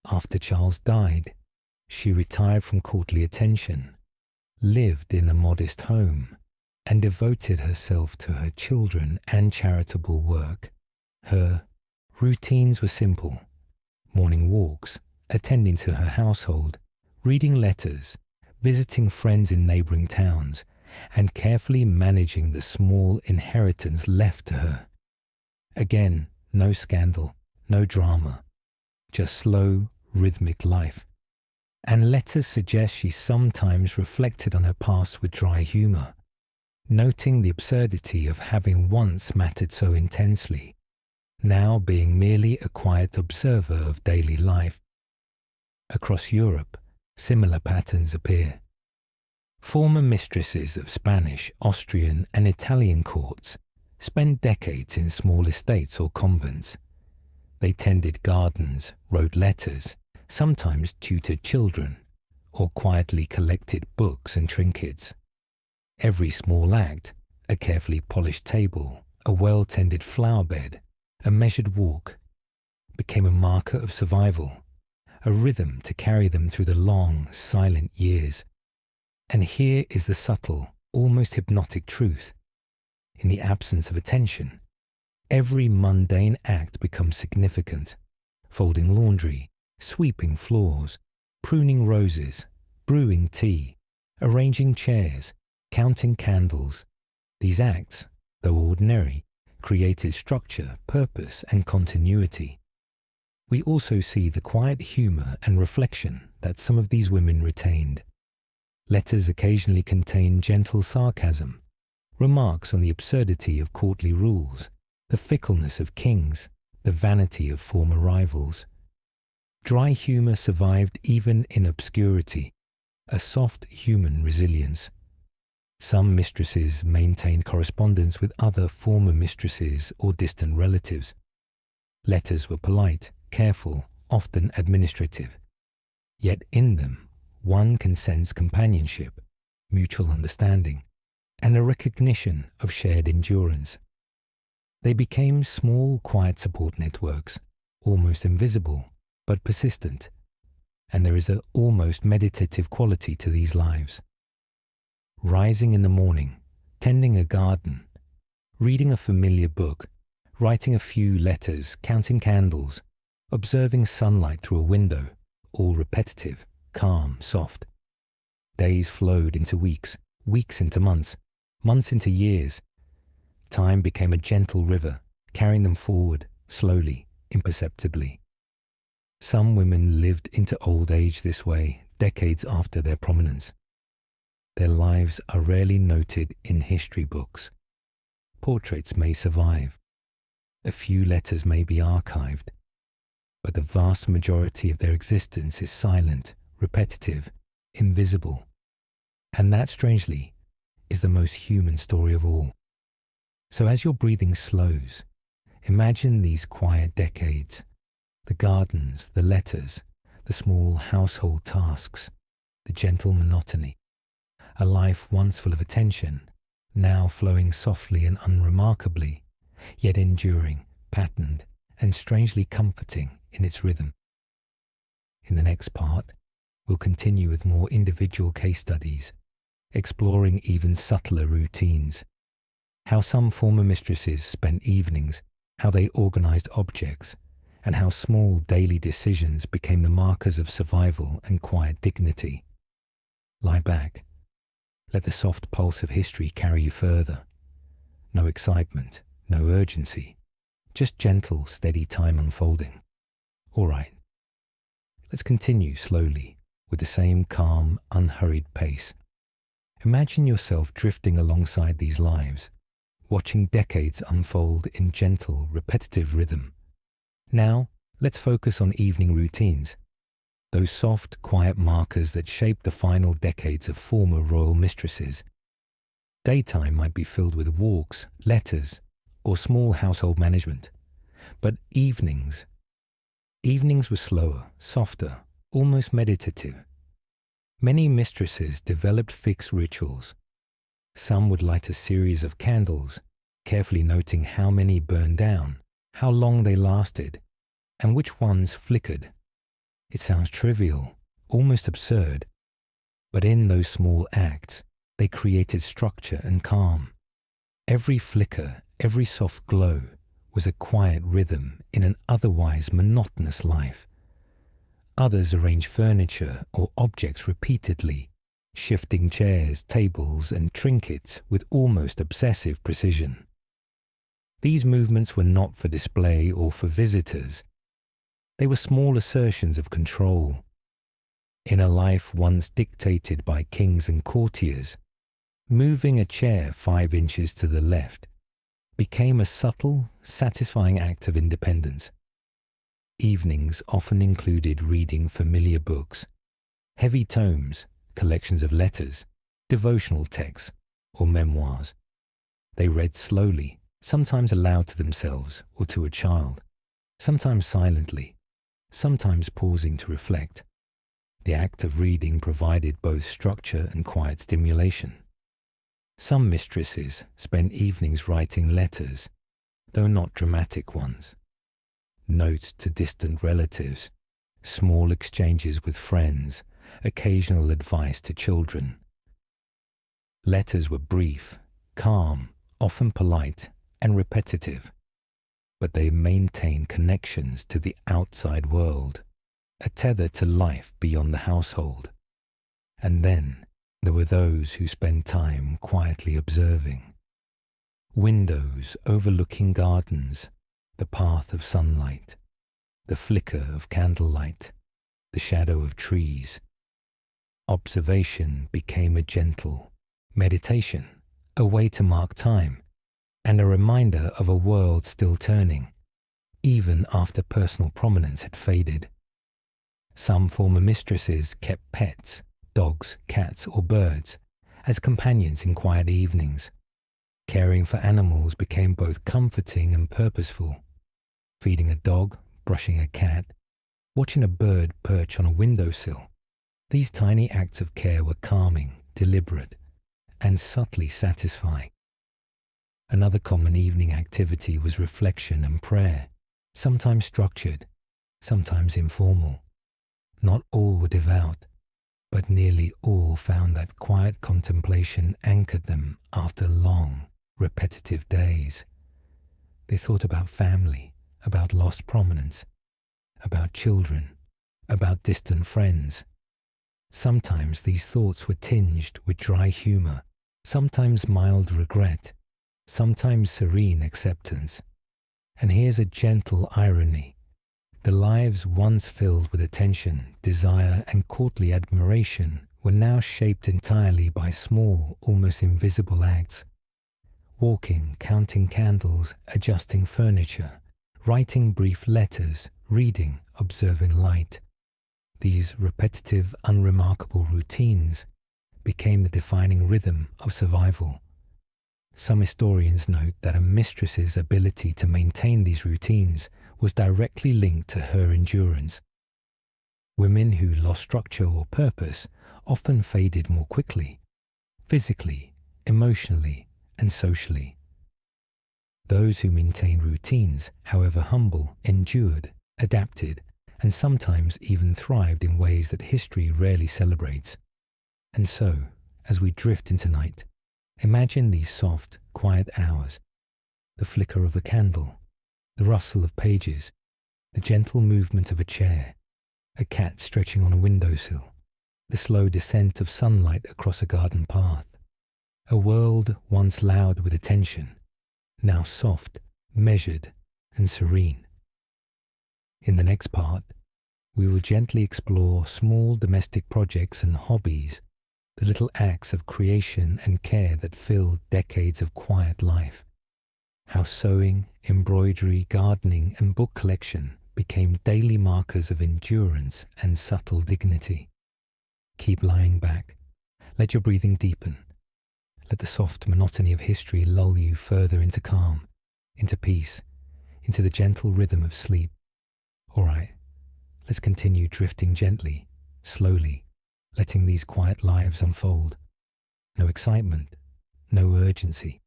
After Charles died, she retired from courtly attention, lived in a modest home, and devoted herself to her children and charitable work. Her routines were simple: morning walks, attending to her household, reading letters, visiting friends in neighboring towns, and carefully managing the small inheritance left to her. Again, no scandal, no drama, just slow, rhythmic life. And letters suggest she sometimes reflected on her past with dry humor, noting the absurdity of having once mattered so intensely, now being merely a quiet observer of daily life. Across Europe, similar patterns appear. Former mistresses of Spanish, Austrian, and Italian courts spent decades in small estates or convents. They tended gardens, wrote letters, sometimes tutored children, or quietly collected books and trinkets. Every small act, a carefully polished table, a well-tended flower bed, a measured walk, became a marker of survival, a rhythm to carry them through the long, silent years. And here is the subtle, almost hypnotic truth. In the absence of attention, every mundane act becomes significant: folding laundry, sweeping floors, pruning roses, brewing tea, arranging chairs, counting candles. These acts, though ordinary, created structure, purpose, and continuity. We also see the quiet humor and reflection that some of these women retained. Letters occasionally contain gentle sarcasm, remarks on the absurdity of courtly rules, the fickleness of kings, the vanity of former rivals. Dry humor survived even in obscurity, a soft human resilience. Some mistresses maintained correspondence with other former mistresses or distant relatives. Letters were polite, careful, often administrative. Yet in them, one can sense companionship, mutual understanding, and a recognition of shared endurance. They became small, quiet support networks, almost invisible, but persistent, and there is an almost meditative quality to these lives. Rising in the morning, tending a garden, reading a familiar book, writing a few letters, counting candles, observing sunlight through a window, all repetitive, calm, soft. Days flowed into weeks, weeks into months, months into years. Time became a gentle river, carrying them forward, slowly, imperceptibly. Some women lived into old age this way, decades after their prominence. Their lives are rarely noted in history books. Portraits may survive. A few letters may be archived. But the vast majority of their existence is silent, repetitive, invisible. And that, strangely, is the most human story of all. So as your breathing slows, imagine these quiet decades, the gardens, the letters, the small household tasks, the gentle monotony. A life once full of attention, now flowing softly and unremarkably, yet enduring, patterned, and strangely comforting in its rhythm. In the next part, we'll continue with more individual case studies, exploring even subtler routines, how some former mistresses spent evenings, how they organized objects, and how small daily decisions became the markers of survival and quiet dignity. Lie back. Let the soft pulse of history carry you further. No excitement, no urgency, just gentle, steady time unfolding. All right, let's continue slowly with the same calm, unhurried pace. Imagine yourself drifting alongside these lives, watching decades unfold in gentle, repetitive rhythm. Now, let's focus on evening routines. Those soft, quiet markers that shaped the final decades of former royal mistresses. Daytime might be filled with walks, letters, or small household management. But evenings were slower, softer, almost meditative. Many mistresses developed fixed rituals. Some would light a series of candles, carefully noting how many burned down, how long they lasted, and which ones flickered. It sounds trivial, almost absurd, but in those small acts, they created structure and calm. Every flicker, every soft glow was a quiet rhythm in an otherwise monotonous life. Others arranged furniture or objects repeatedly, shifting chairs, tables, and trinkets with almost obsessive precision. These movements were not for display or for visitors. They were small assertions of control. In a life once dictated by kings and courtiers, moving a chair 5 inches to the left became a subtle, satisfying act of independence. Evenings often included reading familiar books, heavy tomes, collections of letters, devotional texts, or memoirs. They read slowly, sometimes aloud to themselves or to a child, sometimes silently, sometimes pausing to reflect. The act of reading provided both structure and quiet stimulation. Some mistresses spent evenings writing letters, though not dramatic ones. Notes to distant relatives, small exchanges with friends, occasional advice to children. Letters were brief, calm, often polite, and repetitive, but they maintained connections to the outside world, a tether to life beyond the household. And then, There were those who spent time quietly observing. Windows overlooking gardens, the path of sunlight, the flicker of candlelight, the shadow of trees. Observation became a gentle meditation, a way to mark time, and a reminder of a world still turning, even after personal prominence had faded. Some former mistresses kept pets, dogs, cats, or birds, as companions in quiet evenings. Caring for animals became both comforting and purposeful. Feeding a dog, brushing a cat, watching a bird perch on a windowsill. These tiny acts of care were calming, deliberate, and subtly satisfying. Another common evening activity was reflection and prayer, sometimes structured, sometimes informal. Not all were devout, but nearly all found that quiet contemplation anchored them after long, repetitive days. They thought about family, about lost prominence, about children, about distant friends. Sometimes these thoughts were tinged with dry humor, sometimes mild regret, sometimes serene acceptance. And here's a gentle irony. The lives once filled with attention, desire, and courtly admiration were now shaped entirely by small, almost invisible acts. Walking, counting candles, adjusting furniture, writing brief letters, reading, observing light. These repetitive, unremarkable routines became the defining rhythm of survival. Some historians note that a mistress's ability to maintain these routines was directly linked to her endurance. Women who lost structure or purpose often faded more quickly, physically, emotionally, and socially. Those who maintained routines, however humble, endured, adapted, and sometimes even thrived in ways that history rarely celebrates. And so, as we drift into night, imagine these soft, quiet hours, the flicker of a candle, the rustle of pages, the gentle movement of a chair, a cat stretching on a windowsill, the slow descent of sunlight across a garden path. A world once loud with attention, now soft, measured, and serene. In the next part, we will gently explore small domestic projects and hobbies, the little acts of creation and care that filled decades of quiet life. How sewing, embroidery, gardening, and book collection became daily markers of endurance and subtle dignity. Keep lying back. Let your breathing deepen. Let the soft monotony of history lull you further into calm, into peace, into the gentle rhythm of sleep. All right, let's continue drifting gently, slowly, letting these quiet lives unfold. No excitement, no urgency,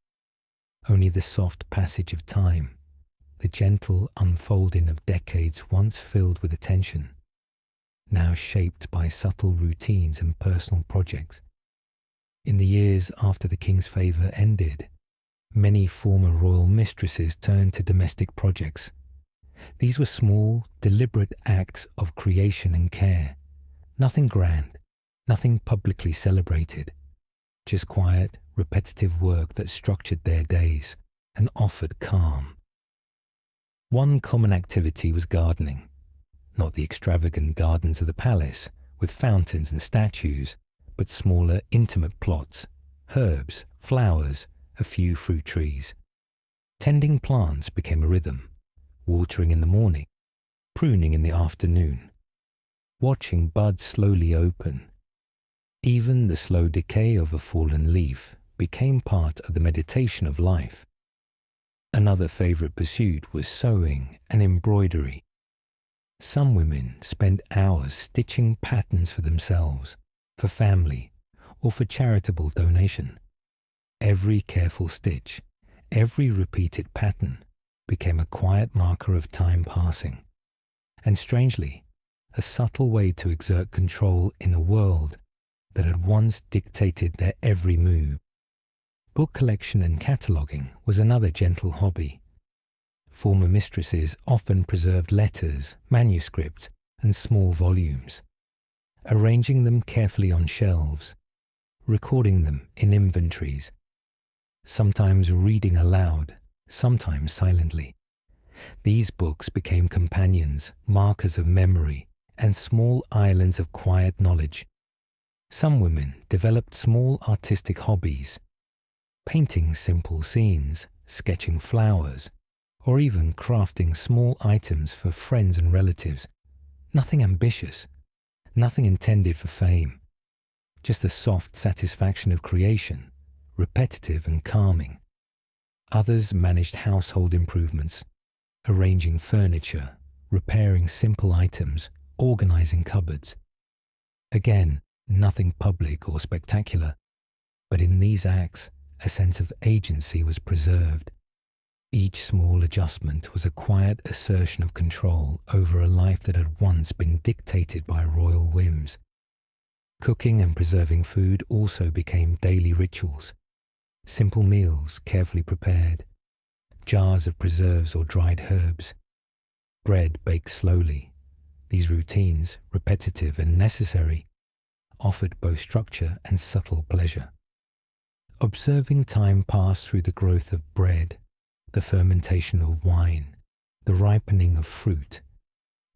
only the soft passage of time, the gentle unfolding of decades once filled with attention, now shaped by subtle routines and personal projects. In the years after the king's favour ended, many former royal mistresses turned to domestic projects. These were small, deliberate acts of creation and care. Nothing grand, nothing publicly celebrated. Just quiet, repetitive work that structured their days and offered calm. One common activity was gardening. Not the extravagant gardens of the palace, with fountains and statues, but smaller, intimate plots, herbs, flowers, a few fruit trees. Tending plants became a rhythm, watering in the morning, pruning in the afternoon, watching buds slowly open. Even the slow decay of a fallen leaf became part of the meditation of life. Another favorite pursuit was sewing and embroidery. Some women spent hours stitching patterns for themselves, for family, or for charitable donation. Every careful stitch, every repeated pattern became a quiet marker of time passing, and strangely, a subtle way to exert control in a world that had once dictated their every move. Book collection and cataloguing was another gentle hobby. Former mistresses often preserved letters, manuscripts, and small volumes, arranging them carefully on shelves, recording them in inventories, sometimes reading aloud, sometimes silently. These books became companions, markers of memory, and small islands of quiet knowledge. Some women developed small artistic hobbies, painting simple scenes, sketching flowers, or even crafting small items for friends and relatives. Nothing ambitious, nothing intended for fame, just the soft satisfaction of creation, repetitive and calming. Others managed household improvements, arranging furniture, repairing simple items, organizing cupboards. Again, nothing public or spectacular, but in these acts, a sense of agency was preserved. Each small adjustment was a quiet assertion of control over a life that had once been dictated by royal whims. Cooking and preserving food also became daily rituals. Simple meals carefully prepared, jars of preserves or dried herbs, bread baked slowly. These routines, repetitive and necessary, offered both structure and subtle pleasure. Observing time pass through the growth of bread, the fermentation of wine, the ripening of fruit.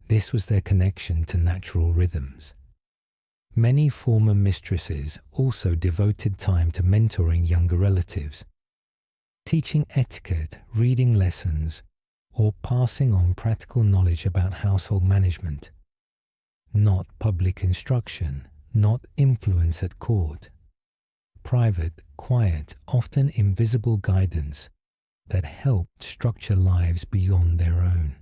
This was their connection to natural rhythms. Many former mistresses also devoted time to mentoring younger relatives, teaching etiquette, reading lessons, or passing on practical knowledge about household management. Not public instruction, not influence at court. Private, quiet, often invisible guidance that helped structure lives beyond their own.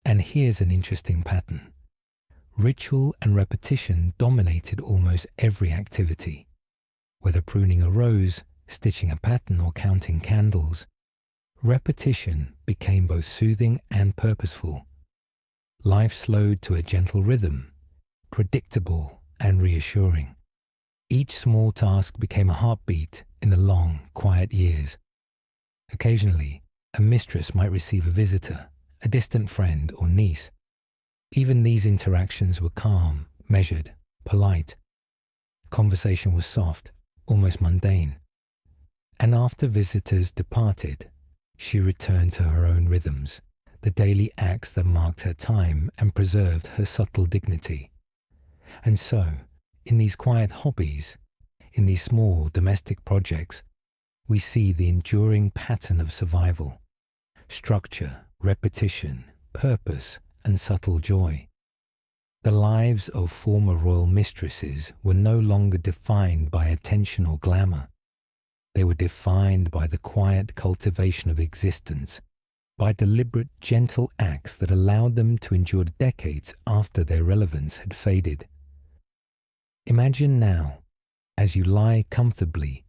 And here's an interesting pattern. Ritual and repetition dominated almost every activity. Whether pruning a rose, stitching a pattern, or counting candles, repetition became both soothing and purposeful. Life slowed to a gentle rhythm, predictable and reassuring. Each small task became a heartbeat in the long, quiet years. Occasionally, a mistress might receive a visitor, a distant friend or niece. Even these interactions were calm, measured, polite. Conversation was soft, almost mundane. And after visitors departed, she returned to her own rhythms, the daily acts that marked her time and preserved her subtle dignity. And so, in these quiet hobbies, in these small domestic projects, we see the enduring pattern of survival, structure, repetition, purpose, and subtle joy. The lives of former royal mistresses were no longer defined by attention or glamour. They were defined by the quiet cultivation of existence, by deliberate, gentle acts that allowed them to endure decades after their relevance had faded. Imagine now, as you lie comfortably,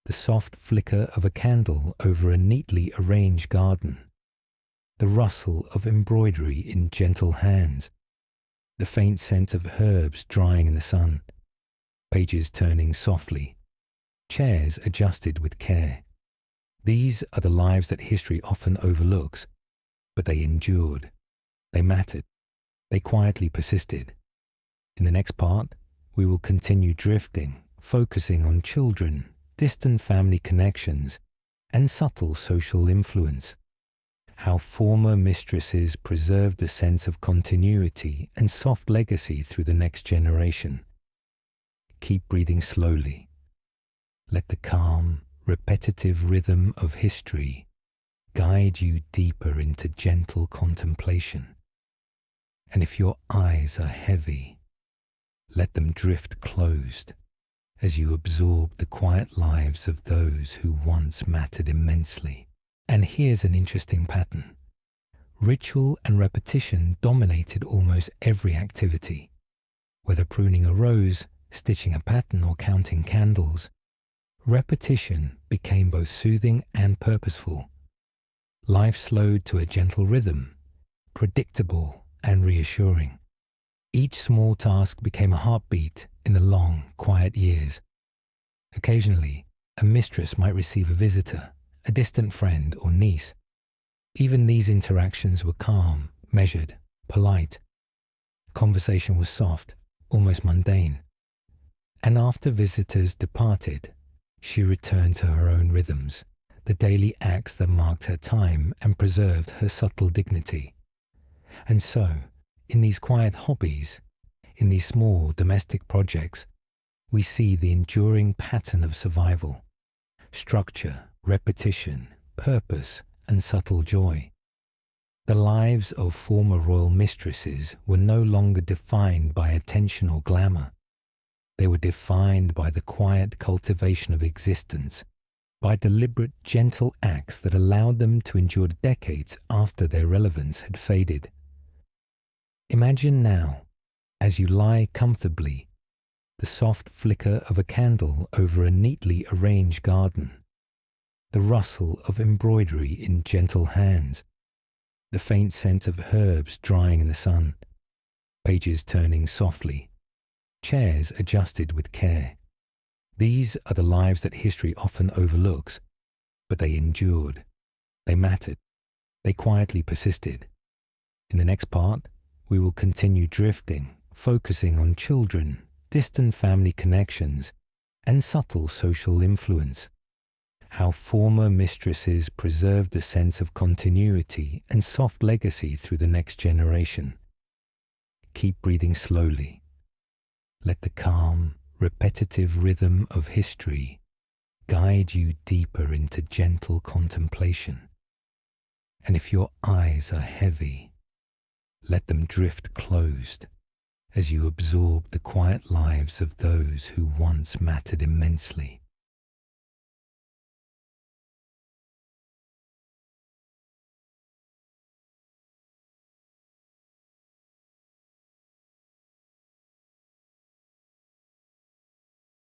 the soft flicker of a candle over a neatly arranged garden, the rustle of embroidery in gentle hands, the faint scent of herbs drying in the sun, pages turning softly, chairs adjusted with care. These are the lives that history often overlooks, but they endured, they mattered, they quietly persisted. In the next part, we will continue drifting, focusing on children, distant family connections, and subtle social influence. How former mistresses preserved a sense of continuity and soft legacy through the next generation. Keep breathing slowly. Let the calm, repetitive rhythm of history guide you deeper into gentle contemplation. And if your eyes are heavy, let them drift closed as you absorb the quiet lives of those who once mattered immensely. And here's an interesting pattern. Ritual and repetition dominated almost every activity. Whether pruning a rose, stitching a pattern, or counting candles, repetition became both soothing and purposeful. Life slowed to a gentle rhythm, predictable and reassuring. Each small task became a heartbeat in the long, quiet years. Occasionally, a mistress might receive a visitor, a distant friend or niece. Even these interactions were calm, measured, polite. Conversation was soft, almost mundane. And after visitors departed, she returned to her own rhythms, the daily acts that marked her time and preserved her subtle dignity. And so, in these quiet hobbies, in these small domestic projects, we see the enduring pattern of survival, structure, repetition, purpose, and subtle joy. The lives of former royal mistresses were no longer defined by attention or glamour. They were defined by the quiet cultivation of existence, by deliberate, gentle acts that allowed them to endure decades after their relevance had faded. Imagine now, as you lie comfortably, the soft flicker of a candle over a neatly arranged garden, the rustle of embroidery in gentle hands, the faint scent of herbs drying in the sun, pages turning softly, chairs adjusted with care. These are the lives that history often overlooks, but they endured, they mattered, they quietly persisted. In the next part, we will continue drifting, focusing on children, distant family connections, and subtle social influence. How former mistresses preserved a sense of continuity and soft legacy through the next generation. Keep breathing slowly. Let the calm, repetitive rhythm of history guide you deeper into gentle contemplation. And if your eyes are heavy, let them drift closed as you absorb the quiet lives of those who once mattered immensely.